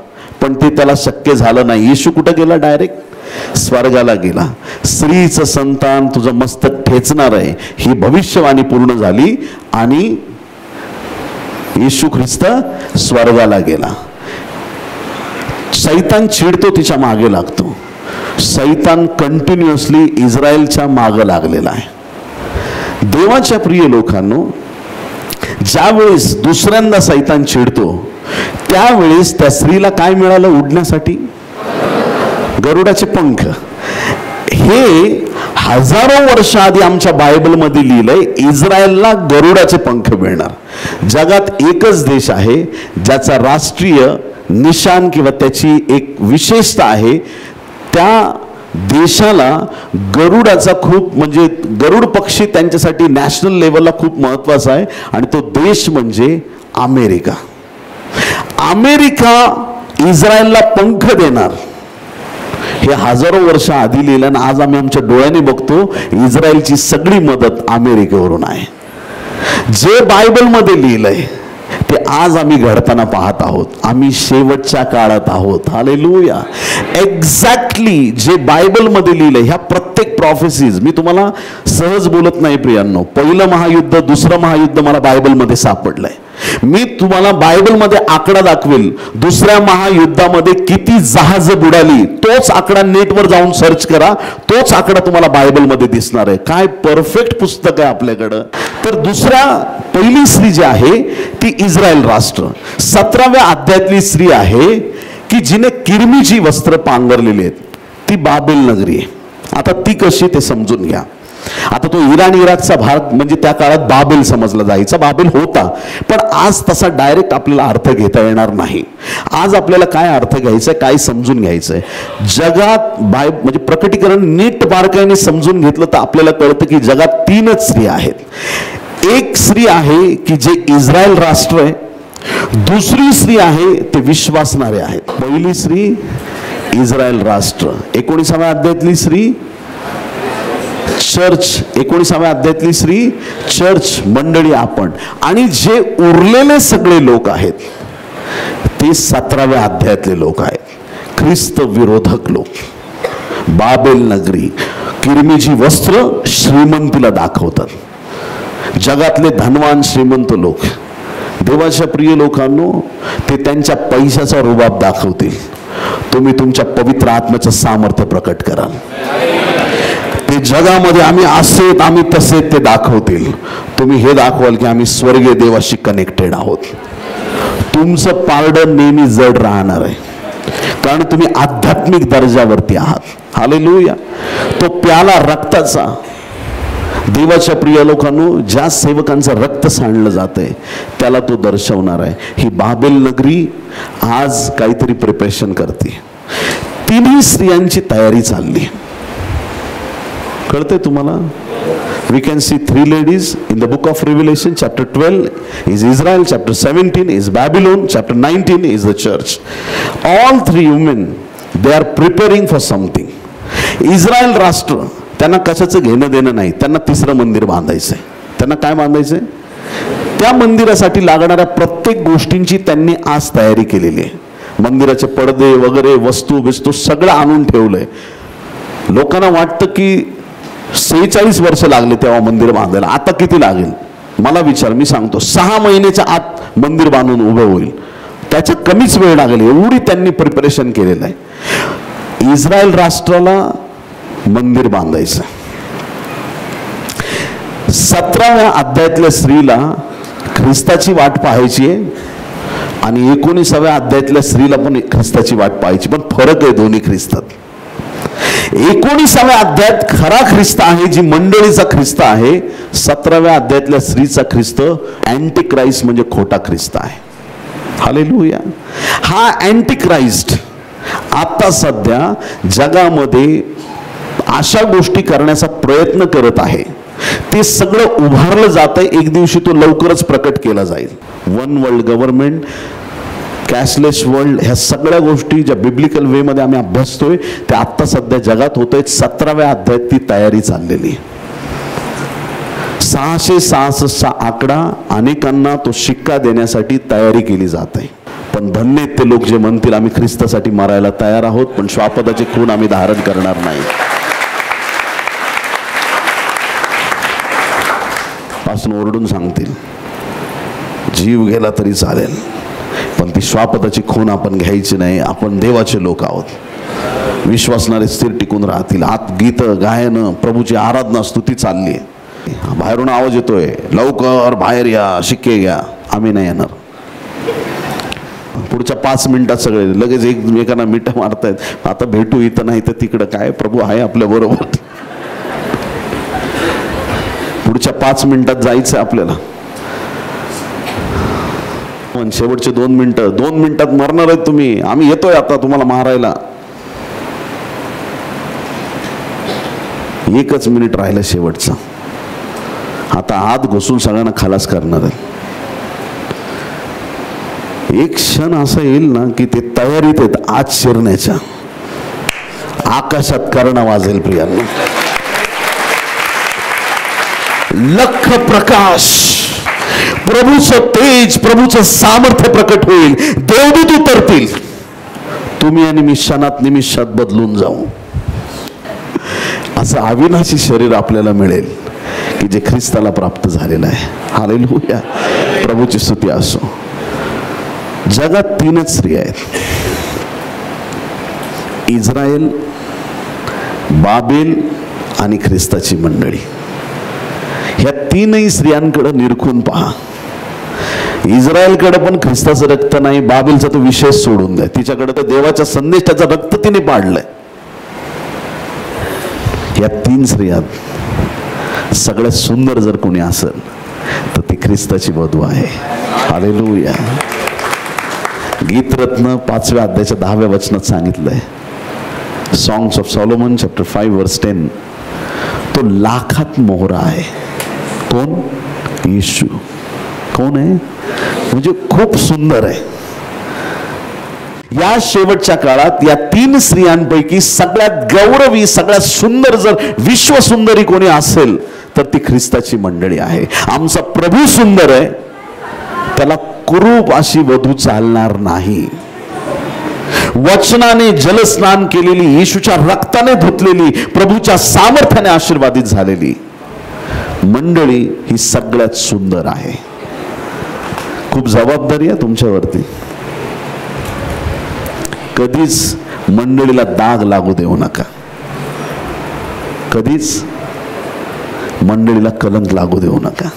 पण ते त्याला शक्य झालं नाही. येशू कुठं गेला? डायरेक्ट स्वर्गाला गेला. स्त्रीचं संतान तुझं मस्तक ठेचणार आहे, ही भविष्यवाणी पूर्ण झाली आणि येशू ख्रिस्त स्वर्गाला गेला. सैतान चिडतो, तिच्या मागे लागतो. सैतान कंटिन्युअसली इस्रायलच्या मागे लागलेला आहे. देवाच्या प्रिय लोकांनो, ज्यावेळेस दुसऱ्यांदा सैतान चिडतो त्यावेळेस त्या स्त्रीला काय मिळालं उडण्यासाठी? गरुडाचे पंख. हे हजारो वर्ष आधी आमच्या बायबलमध्ये लिहिलंय, इस्रायलला गरुडाचे पंख मिळणार. जगात एकच देश आहे ज्याचा राष्ट्रीय निशान किंवा त्याची एक विशेषता आहे. त्या देशाला गरुडाचा खूप, म्हणजे गरुड पक्षी त्यांच्यासाठी नॅशनल लेवलला खूप महत्वाचा आहे आणि तो देश म्हणजे अमेरिका. अमेरिका इस्रायलला पंख देणार. हे हजारो वर्ष आधी लिहिलं आणि आज आम्ही आमच्या डोळ्याने बघतो इस्रायलची सगळी मदत अमेरिकेवरून आहे. जे बायबलमध्ये लिहिलंय ते आज आम्ही घडताना पाहत आहोत. आम्ही शेवटच्या काळात आहोत. हालेलुया. एक्झॅक्टली जे बायबलमध्ये लिहिलंय, ह्या प्रत्येक प्रॉफेसीज मी तुम्हाला सहज बोलत नाही प्रियांनो. पहिलं महायुद्ध, दुसरं महायुद्ध मला बायबलमध्ये सापडलंय. मी तुम्हाला बायबलमध्ये आकडा दाखवेल, दुसऱ्या महायुद्धामध्ये किती जहाज बुडाली, तोच आकडा नेटवर जाऊन सर्च करा, तोच आकडा तुम्हाला बायबलमध्ये दिसणार आहे. काय परफेक्ट पुस्तक आहे आपल्याकडं. तर पहिली स्त्री जी आहे ती इस्रायल राष्ट्र. 17व्या अध्यायातली स्त्री आहे की जिने किरमीची वस्त्र पांघरलेली आहेत. ती बाबेल नगरी आहे. आता ती कशी ते समजून घ्या. आता तो इराण इराकचा भाग म्हणजे त्या काळात बाबेल समजला जायचा, बाबेल होता, पण आज तसा डायरेक्ट आपल्याला अर्थ घेता येणार नाही. आज आपल्याला काय अर्थ घ्यायचा आहे, काय समजून घ्यायचंय. जगात म्हणजे प्रकटीकरण नीट बारकाईने समजून घेतलं तर आपल्याला कळतं की जगात 3च स्त्री आहेत. एक स्त्री आहे की जे इस्रायल राष्ट्र आहे, दुसरी स्त्री आहे ते विश्वासणारे आहेत. पहिली स्त्री इस्रायल राष्ट्र, 19व्या अध्यायातली स्त्री चर्च, 19व्या अध्यायातली स्त्री चर्च मंडळी आपण, आणि जे उरलेले सगळे लोक आहेत ते 17व्या अध्यायातले लोक आहेत, ख्रिस्त विरोधक लोक. बाबेल नगरी, किरमीची वस्त्र श्रीमंतीला दाखवतात. जगातले धनवान श्रीमंत लोक, देवाच्या प्रिय लोकांनो, ते त्यांच्या पैशाचा रुबाब दाखवतील. तुम्ही तुमच्या पवित्र आत्म्याचं सामर्थ्य प्रकट कराल. ते जगामध्ये आम्ही असेत आम्ही तसे ते दाखवतील. तुम्ही हे दाखवाल की आम्ही स्वर्गीय देवाशी कनेक्टेड आहोत. तुमचं पारडं नेहमी जड राहणार आहे, कारण तुम्ही आध्यात्मिक दर्जावरती आहात. हालेलुया. तो प्याला रक्ताचा, देवाच्या प्रिय लोकांनो, ज्या सेवकांचं रक्त सांडलं जातंय त्याला तो दर्शवणार आहे. ही बाबेल नगरी आज काहीतरी प्रिपरेशन करते. तिन्ही स्त्रियांची तयारी चालली. कळते तुम्हाला? We can see 3 ladies in the book of Revelation. Chapter 12 is Israel, chapter 17 is Babylon, chapter 19 is the church. All 3 women, they are preparing for something. Israel राष्ट्र, त्यांना कशाचं घेणं देणं नाही. त्यांना 3रं मंदिर बांधायचंय. त्यांना काय बांधायचंय? त्या मंदिरासाठी लागणाऱ्या प्रत्येक गोष्टींची त्यांनी आज तयारी केलेली आहे. मंदिराचे पडदे वगैरे वस्तू बिस्तू सगळं आणून ठेवलंय. लोकांना वाटतं की 46 वर्ष लागले तेव्हा मंदिर बांधायला. आता किती लागेल मला विचार, मी सांगतो 6 महिन्याच्या आत मंदिर बांधून उभं होईल. त्याच्यात कमीच वेळ लागेल, एवढी त्यांनी प्रिपरेशन केलेलं आहे. इस्रायल राष्ट्राला मंदिर बांधायचं. 17व्या अध्यायातल्या स्त्रीला ख्रिस्ताची वाट पाहायची आहे आणि 19व्या अध्यायातल्या स्त्रीला पण ख्रिस्ताची वाट पाहायची. पण फरक आहे दोन्ही ख्रिस्तात. 19व्या अध्यायात खरा ख्रिस्त आहे, जी मंडळीचा ख्रिस्त आहे. 17व्या अध्यायातल्या स्त्रीचा ख्रिस्त अँटी क्राइस्ट म्हणजे खोटा ख्रिस्त आहे. हालेलुया. हा अँटी क्राइस्ट आता सध्या जगामध्ये अशा गोष्टी करण्याचा प्रयत्न करत आहे. ते सगळं उभारलं जात आहे. एक दिवशी तो लवकरच प्रकट केला जाईल. 1 वर्ल्ड गव्हर्नमेंट, कॅशलेस वर्ल्ड, ह्या सगळ्या गोष्टी ज्या बिब्लिकल वे मध्ये आम्ही अभ्यासतोय त्या आत्ता सध्या जगात होत आहेत. 17व्या अध्यायात ती तयारी चाललेली. 666 आकडा अनेकांना तो शिक्का देण्यासाठी तयारी केली जात आहे. पण धन्य ते लोक जे म्हणतील आम्ही ख्रिस्तासाठी मरायला तयार आहोत, पण श्वापदाचे खून आम्ही धारण करणार नाही. पासून ओरडून सांगतील जीव गेला तरी चालेल, पण ती श्वापदाची खून आपण घ्यायची नाही. आपण देवाचे लोक आहोत. विश्वासणारे स्थिर टिकून राहतील. आत गीत गायन, प्रभूची आराधना स्तुती चालली आहे. बाहेरून आवाज येतोय लवकर बाहेर या, शिक्के घ्या. आम्ही नाही येणार. पुढच्या 5 मिनिटात सगळे लगेच एकमेकांना मिठा मारतायत. आता भेटू इथं नाही तर तिकडं. काय प्रभू आहे आपल्या बरोबर. पुढच्या 5 मिनिटात जायचं आपल्याला. शेवटचे 2 मिनिटं, 2 मिनिटात मरणार आहेत तुम्ही. आम्ही येतोय आता तुम्हाला मारायला. 1च मिनिट राहिलं शेवटचा. आता आत घुसून सगळ्यांना खलास करणार आहे. एक क्षण असा येईल ना की ते तयारीत आहेत आत शिरण्याच्या. आकाशात कर्ण वाजेल प्रियांनो. लख प्रकाश, प्रभूचं तेज, प्रभूचं सामर्थ्य प्रकट होईल. देवदूत उतरतील. तुम्ही आणि मी क्षणात निमिषात बदलून जाऊ. असं अविनाशी शरीर आपल्याला मिळेल की जे ख्रिस्ताला प्राप्त झालेलं आहे. हालेलुया. प्रभूची स्तुती असो. जगात 3च स्त्रिया आहेत. इस्रायल, बाबेल आणि ख्रिस्ताची मंडळी. ह्या 3ही स्त्रियांकडे निरखून पहा. इस्रायलकडे पण ख्रिस्ताचं रक्त नाही. बाबेलचा तो विषय सोडून द्या. तिच्याकडे तर देवाच्या संदेशाचं रक्त तिने पाडलंय. या 3 स्त्रिया सगळ्यात सुंदर जर कोणी असेल तर ती ख्रिस्ताची वधू आहे. हालेलुया. गीतरत्न 5व्या अध्यायाच्या 10व्या वचनात सांगितलंय, सॉंग्स ऑफ सॉलोमन चॅप्टर 5 वर्स 10, तो लाखात मोहरा आहे. कोण? येशू. कोण आहे? म्हणजे खूप सुंदर आहे. या शेवटच्या काळात या 3 स्त्रियांपैकी सगळ्यात गौरवी, सगळ्यात सुंदर जर विश्वसुंदरी कोणी असेल तर ती ख्रिस्ताची मंडळी आहे. आमचा प्रभू सुंदर आहे, त्याला कुरूप अशी वधू चालणार नाही. वचनाने जलस्नान केलेली, येशूच्या रक्ताने धुतलेली, प्रभूच्या सामर्थ्याने आशीर्वादित झालेली मंडळी ही सगळ्यात सुंदर आहे. खूप जबाबदारी आहे तुमच्यावरती. कधीच मंडळीला दाग लागू देऊ नका. कधीच मंडळीला कलंक लागू देऊ नका.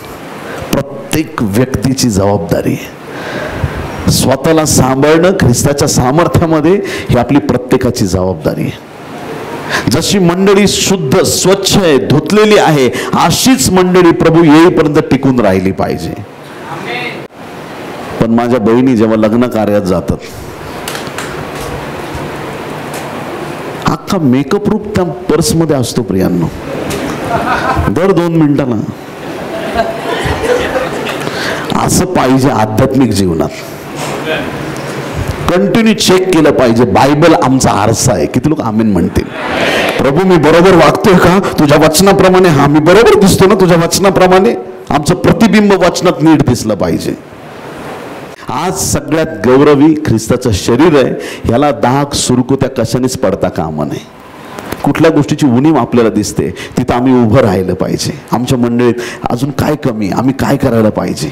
प्रत्येक व्यक्तीची जबाबदारी आहे. स्वतःला सांभाळणं ख्रिस्ताच्या सामर्थ्यामध्ये ही आपली प्रत्येकाची जबाबदारी आहे. जशी मंडळी शुद्ध, स्वच्छ आहे, धुतलेली आहे, अशीच मंडळी प्रभू येईपर्यंत टिकून राहिली पाहिजे. पण माझ्या बहिणी जेव्हा लग्न कार्यात जातात, अख्खा मेकअप रूप त्या पर्समध्ये असतो प्रियांनो. दर 2 मिनिटाला असं पाहिजे. आध्यात्मिक जीवनात कंटिन्यू चेक केलं पाहिजे. बायबल आमचा आरसा आहे. किती लोक आमेन म्हणतील? प्रभू मी बरोबर वागतोय का तुझ्या वचनाप्रमाणे? हा, मी बरोबर दिसतो ना तुझ्या वचनाप्रमाणे? आमचं प्रतिबिंब वचनात नीट दिसलं पाहिजे. आज सगळ्यात गौरवी ख्रिस्ताचं शरीर आहे. ह्याला दाग, सुरकुत्या कशानेच पडता कामा नये. कुठल्या गोष्टीची उणीव आपल्याला दिसते तिथं आम्ही उभं राहिलं पाहिजे. आमच्या मंडळीत अजून काय कमी, आम्ही काय करायला पाहिजे?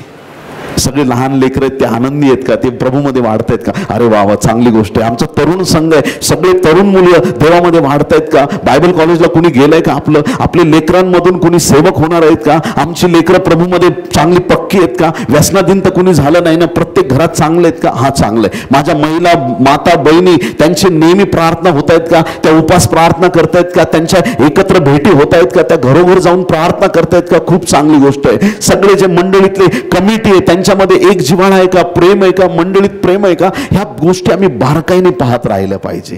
सगळे लहान लेकर आहेत ते आनंदी आहेत का? ते प्रभूमध्ये वाढत आहेत का? अरे वा वा, चांगली गोष्ट आहे. आमचा तरुण संघ आहे, सगळे तरुण मुलं देवामध्ये वाढत आहेत का? बायबल कॉलेजला कुणी गेलंय का? आपले लेकरांमधून कुणी सेवक होणार आहेत का? आमची लेकरं प्रभूमध्ये चांगली पक्की आहेत का? व्यसनाधीन तर कुणी झालं नाही ना? प्रत्येक घरात चांगले आहेत का? हा, चांगलं आहे. माझ्या महिला, माता, बहिणी त्यांचे नेहमी प्रार्थना होत आहेत का? त्या उपास प्रार्थना करतायत का? त्यांच्या एकत्र भेटी होत आहेत का? त्या घरोघर जाऊन प्रार्थना करतायत का? खूप चांगली गोष्ट आहे. सगळे जे मंडळीतले कमिटी आहे त्यांच्यामध्ये एक जिव्हाळा आहे का? प्रेम आहे का? मंडळीत प्रेम आहे का? ह्या गोष्टी आम्ही बारकाईने पाहत राहिलं पाहिजे.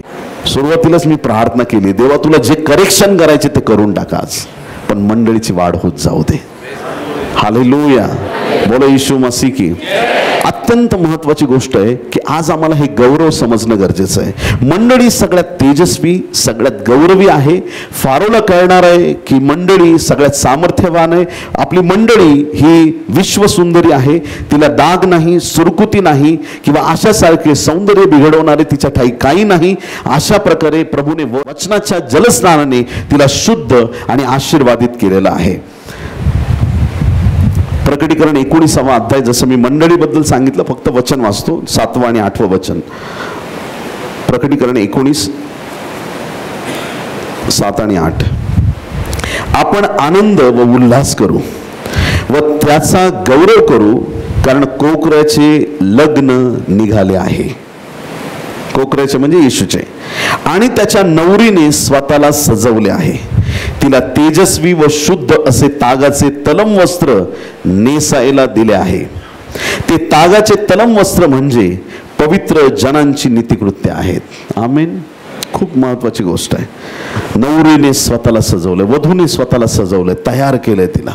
सुरुवातीलाच मी प्रार्थना केली, देवा तुला जे करेक्शन करायचे ते करून टाका आज, पण मंडळीची वाढ होत जाऊ दे. हालेलुया. बोलो येशू मसीह की. अत्यंत महत्वाची गोष्ट आहे की आज आम्हाला हे गौरव समजणं गरजेचं आहे. मंडळी सगळ्यात तेजस्वी, सगळ्यात गौरवी आहे. फारोला कळणार आहे की मंडळी सगळ्यात सामर्थ्यवान आहे. आपली मंडळी ही विश्वसुंदरी आहे. तिला दाग नाही, सुरकुती नाही किंवा अशासारखे सौंदर्य बिघडवणारे तिच्या ठाई काही नाही. अशा प्रकारे प्रभूने वचनाच्या जलस्नानाने तिला शुद्ध आणि आशीर्वादित केलेलं आहे. प्रकटीकरण 19वा अध्याय, जसं मी मंडळीबद्दल सांगितलं, फक्त वचन वाचतो, 7वं आणि 8वं वचन. प्रकटीकरण 19, 7 आणि 8. आपण आनंद व उल्हास करू व त्याचा गौरव करू, कारण कोकराचे लग्न निघाले आहे. कोकराचे म्हणजे येशूचे, आणि त्याच्या नवरीने स्वतःला सजवले आहे. तिला तेजस्वी व शुद्ध असे तागाचे तलम वस्त्र नेसायला दिले आहे. ते तागाचे तलम वस्त्र म्हणजे पवित्र जनांची नीतिकृत्य आहेत. आमेन. खूप महत्वाची गोष्ट आहे. नवरीने स्वतःला सजवलं, वधूने स्वतःला सजवलं, तयार केलंय तिला.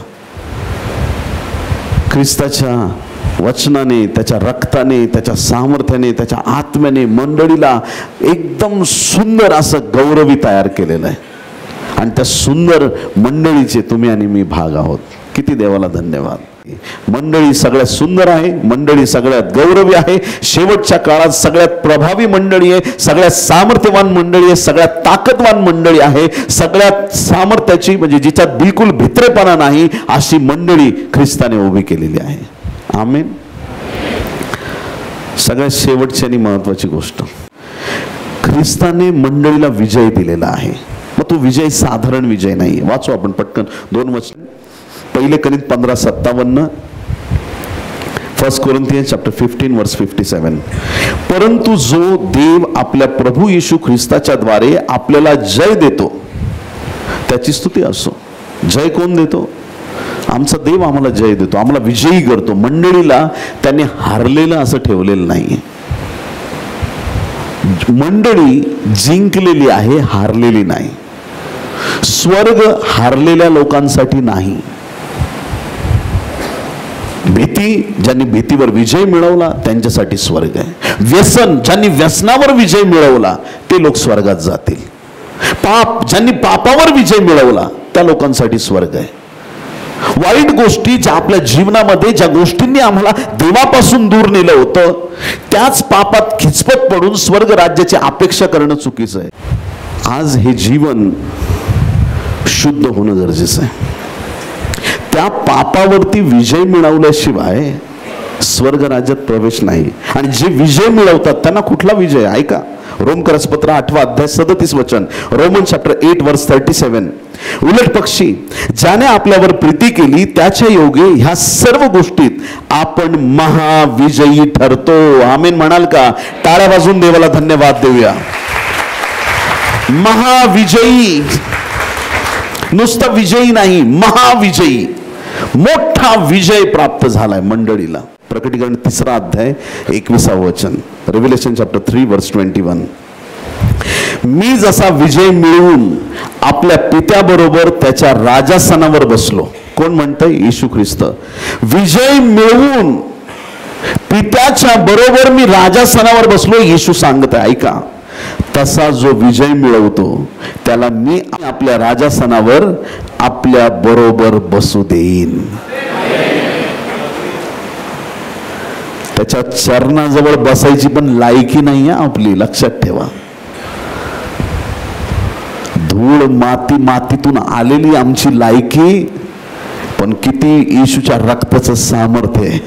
ख्रिस्ताच्या वचनाने, त्याच्या रक्ताने, त्याच्या सामर्थ्याने, त्याच्या आत्म्याने मंडळीला एकदम सुंदर असं गौरवी तयार केलेलं आहे. आणि त्या सुंदर मंडळीचे तुम्ही आणि मी भाग आहोत. किती देवाला धन्यवाद. मंडळी सगळ्यात सुंदर आहे, मंडळी सगळ्यात गौरवी आहे. शेवटच्या काळात सगळ्यात प्रभावी मंडळी आहे, सगळ्यात सामर्थ्यवान मंडळी आहे, सगळ्यात ताकदवान मंडळी आहे. सगळ्यात सामर्थ्याची म्हणजे जिच्यात बिलकुल भित्रेपणा नाही अशी मंडळी ख्रिस्ताने उभी केलेली आहे. आमेन. सगळ्यात शेवटची आणि महत्वाची गोष्ट, ख्रिस्ताने मंडळीला विजय दिलेला आहे. मग तो विजय साधारण विजय नाही. वाचू आपण पटकन 2 वचन. 1 कोरिंथ 15:57, 1 कोरिंथियन्स चॅप्टर 15 वर्स 57. परंतु जो देव आपल्या प्रभू येशू ख्रिस्ताच्या द्वारे आपल्याला जय देतो त्याची स्तुती असो. जय कोण देतो? आमचा देव आम्हाला जय देतो, आम्हाला विजयी करतो. मंडळीला त्यांनी हारलेलं असं ठेवलेलं नाही. मंडळी जिंकलेली आहे, हारलेली नाही. स्वर्ग हारलेल्या लोकांसाठी नाही. ज्यांनी भीतीवर विजय मिळवला त्यांच्यासाठी स्वर्ग आहे. ज्यांनी व्यसनावर विजय मिळवला ते लोक स्वर्गात जातील. ज्यांनी पापावर विजय मिळवला त्या लोकांसाठी स्वर्ग आहे. वाईट गोष्टी ज्या आपल्या जीवनामध्ये, ज्या गोष्टींनी आम्हाला देवापासून दूर नेलं होतं, त्याच पापात खिचपट पडून स्वर्ग राज्याची अपेक्षा करणं चुकीचं आहे. आज हे जीवन शुद्ध होणं गरजेचं आहे. त्या पापावरती विजय मिळवल्याशिवाय स्वर्ग राज्यात प्रवेश नाही. आणि जे विजय मिळवतात त्यांना कुठला विजय? ऐका, रोमकरसपत्र 8 अध्याय 37 वचन, रोमन चॅप्टर 8 वर्स 37. उलट पक्षी ज्याने आपल्यावर प्रीती केली त्याच्या योगे ह्या सर्व गोष्टीत आपण महाविजयी ठरतो. आमेन म्हणाल का? टाळ्या वाजून देवाला धन्यवाद देऊया. महाविजयी, नुसतं विजयी नाही, महाविजयी. मोठा विजय प्राप्त झालाय मंडळीला. प्रकटीकरण 3 अध्याय 21 वचन, रेव्हेलेशन चॅप्टर 3 वर्स 21. मी जसा विजय मिळवून आपल्या पित्याबरोबर त्याच्या राजासनावर बसलो. कोण म्हणतंय? येशू ख्रिस्त. विजय मिळवून पित्याच्या बरोबर मी राजासनावर बसलो, येशू सांगत आहे. ऐका, तसा जो विजय मिळवतो त्याला मी आपल्या राजासनावर आपल्या बरोबर बसू देईन. त्याच्या चरणाजवळ बसायची पण लायकी नाही आहे आपली, लक्षात ठेवा. धूळ मातीतून आलेली आमची लायकी, पण किती येशूच्या रक्ताचं सामर्थ्य आहे.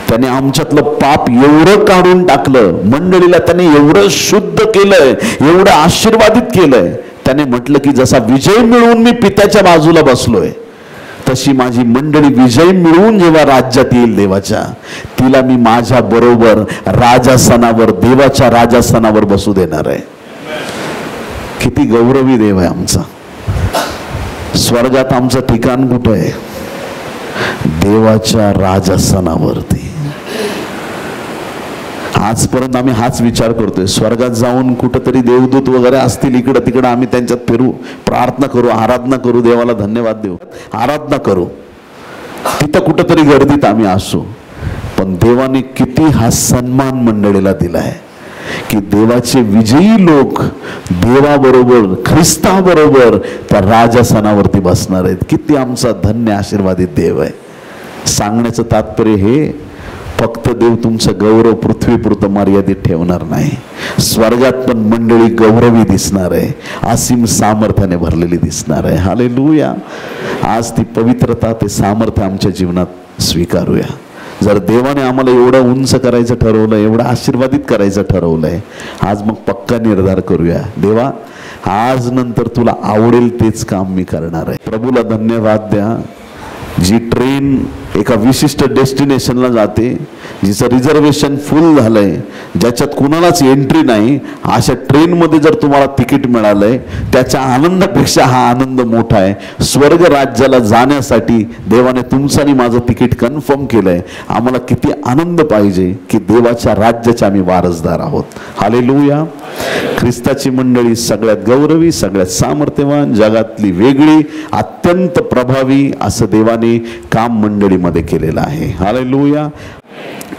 त्याने आमच्यातलं पाप एवढं काढून टाकलं, मंडळीला त्याने एवढं शुद्ध केलंय, एवढं आशीर्वादित केलंय. त्याने म्हटलं की जसा विजय मिळवून मी पित्याच्या बाजूला बसलोय, तशी माझी मंडळी विजय मिळवून जेव्हा राज्यात येईल देवाच्या, तिला मी माझ्या बरोबर राजासनावर, देवाच्या राजासनावर बसू देणार आहे. किती गौरवी देव आहे आमचा. स्वर्गात आमचं ठिकाण कुठं आहे? देवाच्या राजासनावरती. आजपर्यंत आम्ही हाच विचार करतोय, स्वर्गात जाऊन कुठंतरी देवदूत वगैरे असतील इकडं तिकडं, आम्ही त्यांच्यात फिरू, प्रार्थना करू, आराधना करू, देवाला धन्यवाद देऊ, आराधना करू, तिथं कुठंतरी गर्दीत आम्ही असू. पण देवाने किती हा सन्मान मंडळीला दिलाय की देवाचे विजयी लोक देवाबरोबर, ख्रिस्ताबरोबर त्या राजासनावरती बसणार आहेत. किती आमचा धन्य आशीर्वादित देव आहे. सांगण्याचं तात्पर्य हे, फक्त देव तुमचं गौरव पृथ्वीपुरतं मर्यादित ठेवणार नाही, स्वर्गात पण मंडळी गौरवी दिसणार आहे, असीम सामर्थ्याने भरलेली दिसणार आहे. हालेलुया. आज ती पवित्रता, ते सामर्थ्य आमच्या जीवनात स्वीकारूया. जर देवाने आम्हाला एवढं उंच करायचं ठरवलं, एवढं आशीर्वादित करायचं ठरवलंय, आज मग पक्का निर्धार करूया, देवा आज नंतर तुला आवडेल तेच काम मी करणार आहे. प्रभूला धन्यवाद द्या. जी ट्रेन एका विशिष्ट डेस्टिनेशनला जाते, जिचं रिझर्वेशन फुल झालंय, ज्याच्यात कुणालाच एंट्री नाही, अशा ट्रेनमध्ये जर तुम्हाला तिकीट मिळालंय, त्याच्या आनंदापेक्षा हा आनंद मोठा आहे. स्वर्ग राज्याला जाण्यासाठी देवाने तुमचं आणि माझं तिकीट कन्फर्म केलंय. आम्हाला किती आनंद पाहिजे की देवाच्या राज्याचे आम्ही वारसदार आहोत. हालेलुया. ख्रिस्ताची मंडळी सगळ्यात गौरवी, सगळ्यात सामर्थ्यवान, जगातली वेगळी, अत्यंत प्रभावी असं देवाने काम मंडळीमध्ये केलेलं आहे. हालेलुया.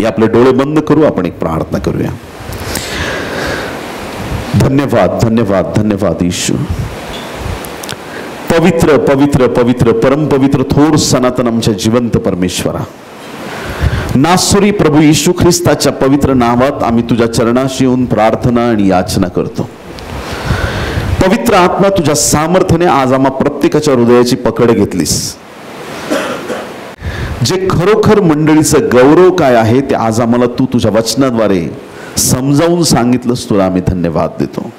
आपले डोळे बंद करू, आपण एक प्रार्थना करूया. धन्यवाद, धन्यवाद, धन्यवाद येशू. पवित्र पवित्र पवित्र परमपवित्र थोर सनातन आमच्या जिवंत परमेश्वरा, नासुरी प्रभू येशू ख्रिस्ताच्या पवित्र नावात आम्ही तुझ्या चरणाशी येऊन प्रार्थना आणि याचना करतो. पवित्र आत्मा, तुझ्या सामर्थ्याने आज आम्हा प्रत्येकाच्या हृदयाची पकड घेतलीस. जे खरोखर मंडळीचं गौरव काय आहे ते आज आम्हाला तू तुझ्या वचनाद्वारे समजावून सांगितलंस, तुला आम्ही धन्यवाद देतो.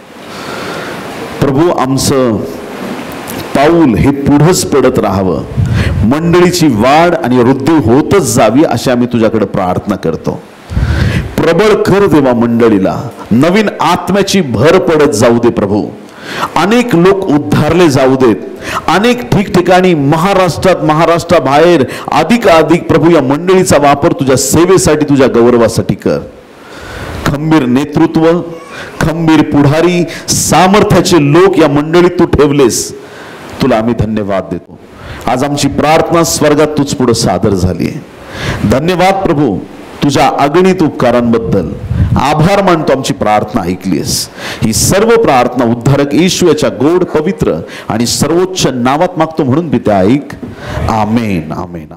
प्रभू, आमचं पाऊल हे पुढंच पडत राहावं, मंडळीची वाढ आणि वृद्धी होतच जावी अशी आम्ही तुझ्याकडे प्रार्थना करतो. प्रबळ कर देवा मंडळीला, नवीन आत्म्याची भर पडत जाऊ दे प्रभू. अनेक लोक उद्धारले जाऊ देत. अनेक ठिकठिकाणी महाराष्ट्राबाहेर अधिक प्रभू या मंडळीचा वापर तुझ्या सेवेसाठी, तुझ्या गौरवासाठी कर. खंबीर नेतृत्व, खंबीर पुढारी, सामर्थ्याचे लोक या मंडळीत तू ठेवलेस. तुला आम्ही धन्यवाद देतो. आज आमची प्रार्थना स्वर्गात तुझ पुढे सादर झाली आहे. धन्यवाद प्रभू तुझ्या अगणित उपकारांबद्दल. आभार मानतो, आमची प्रार्थना ऐकलीस. ही सर्व प्रार्थना उद्धारक येशूच्या गोड, पवित्र आणि सर्वोच्च नावात मागतो म्हणून पिता ऐक. आमेन, आमेन.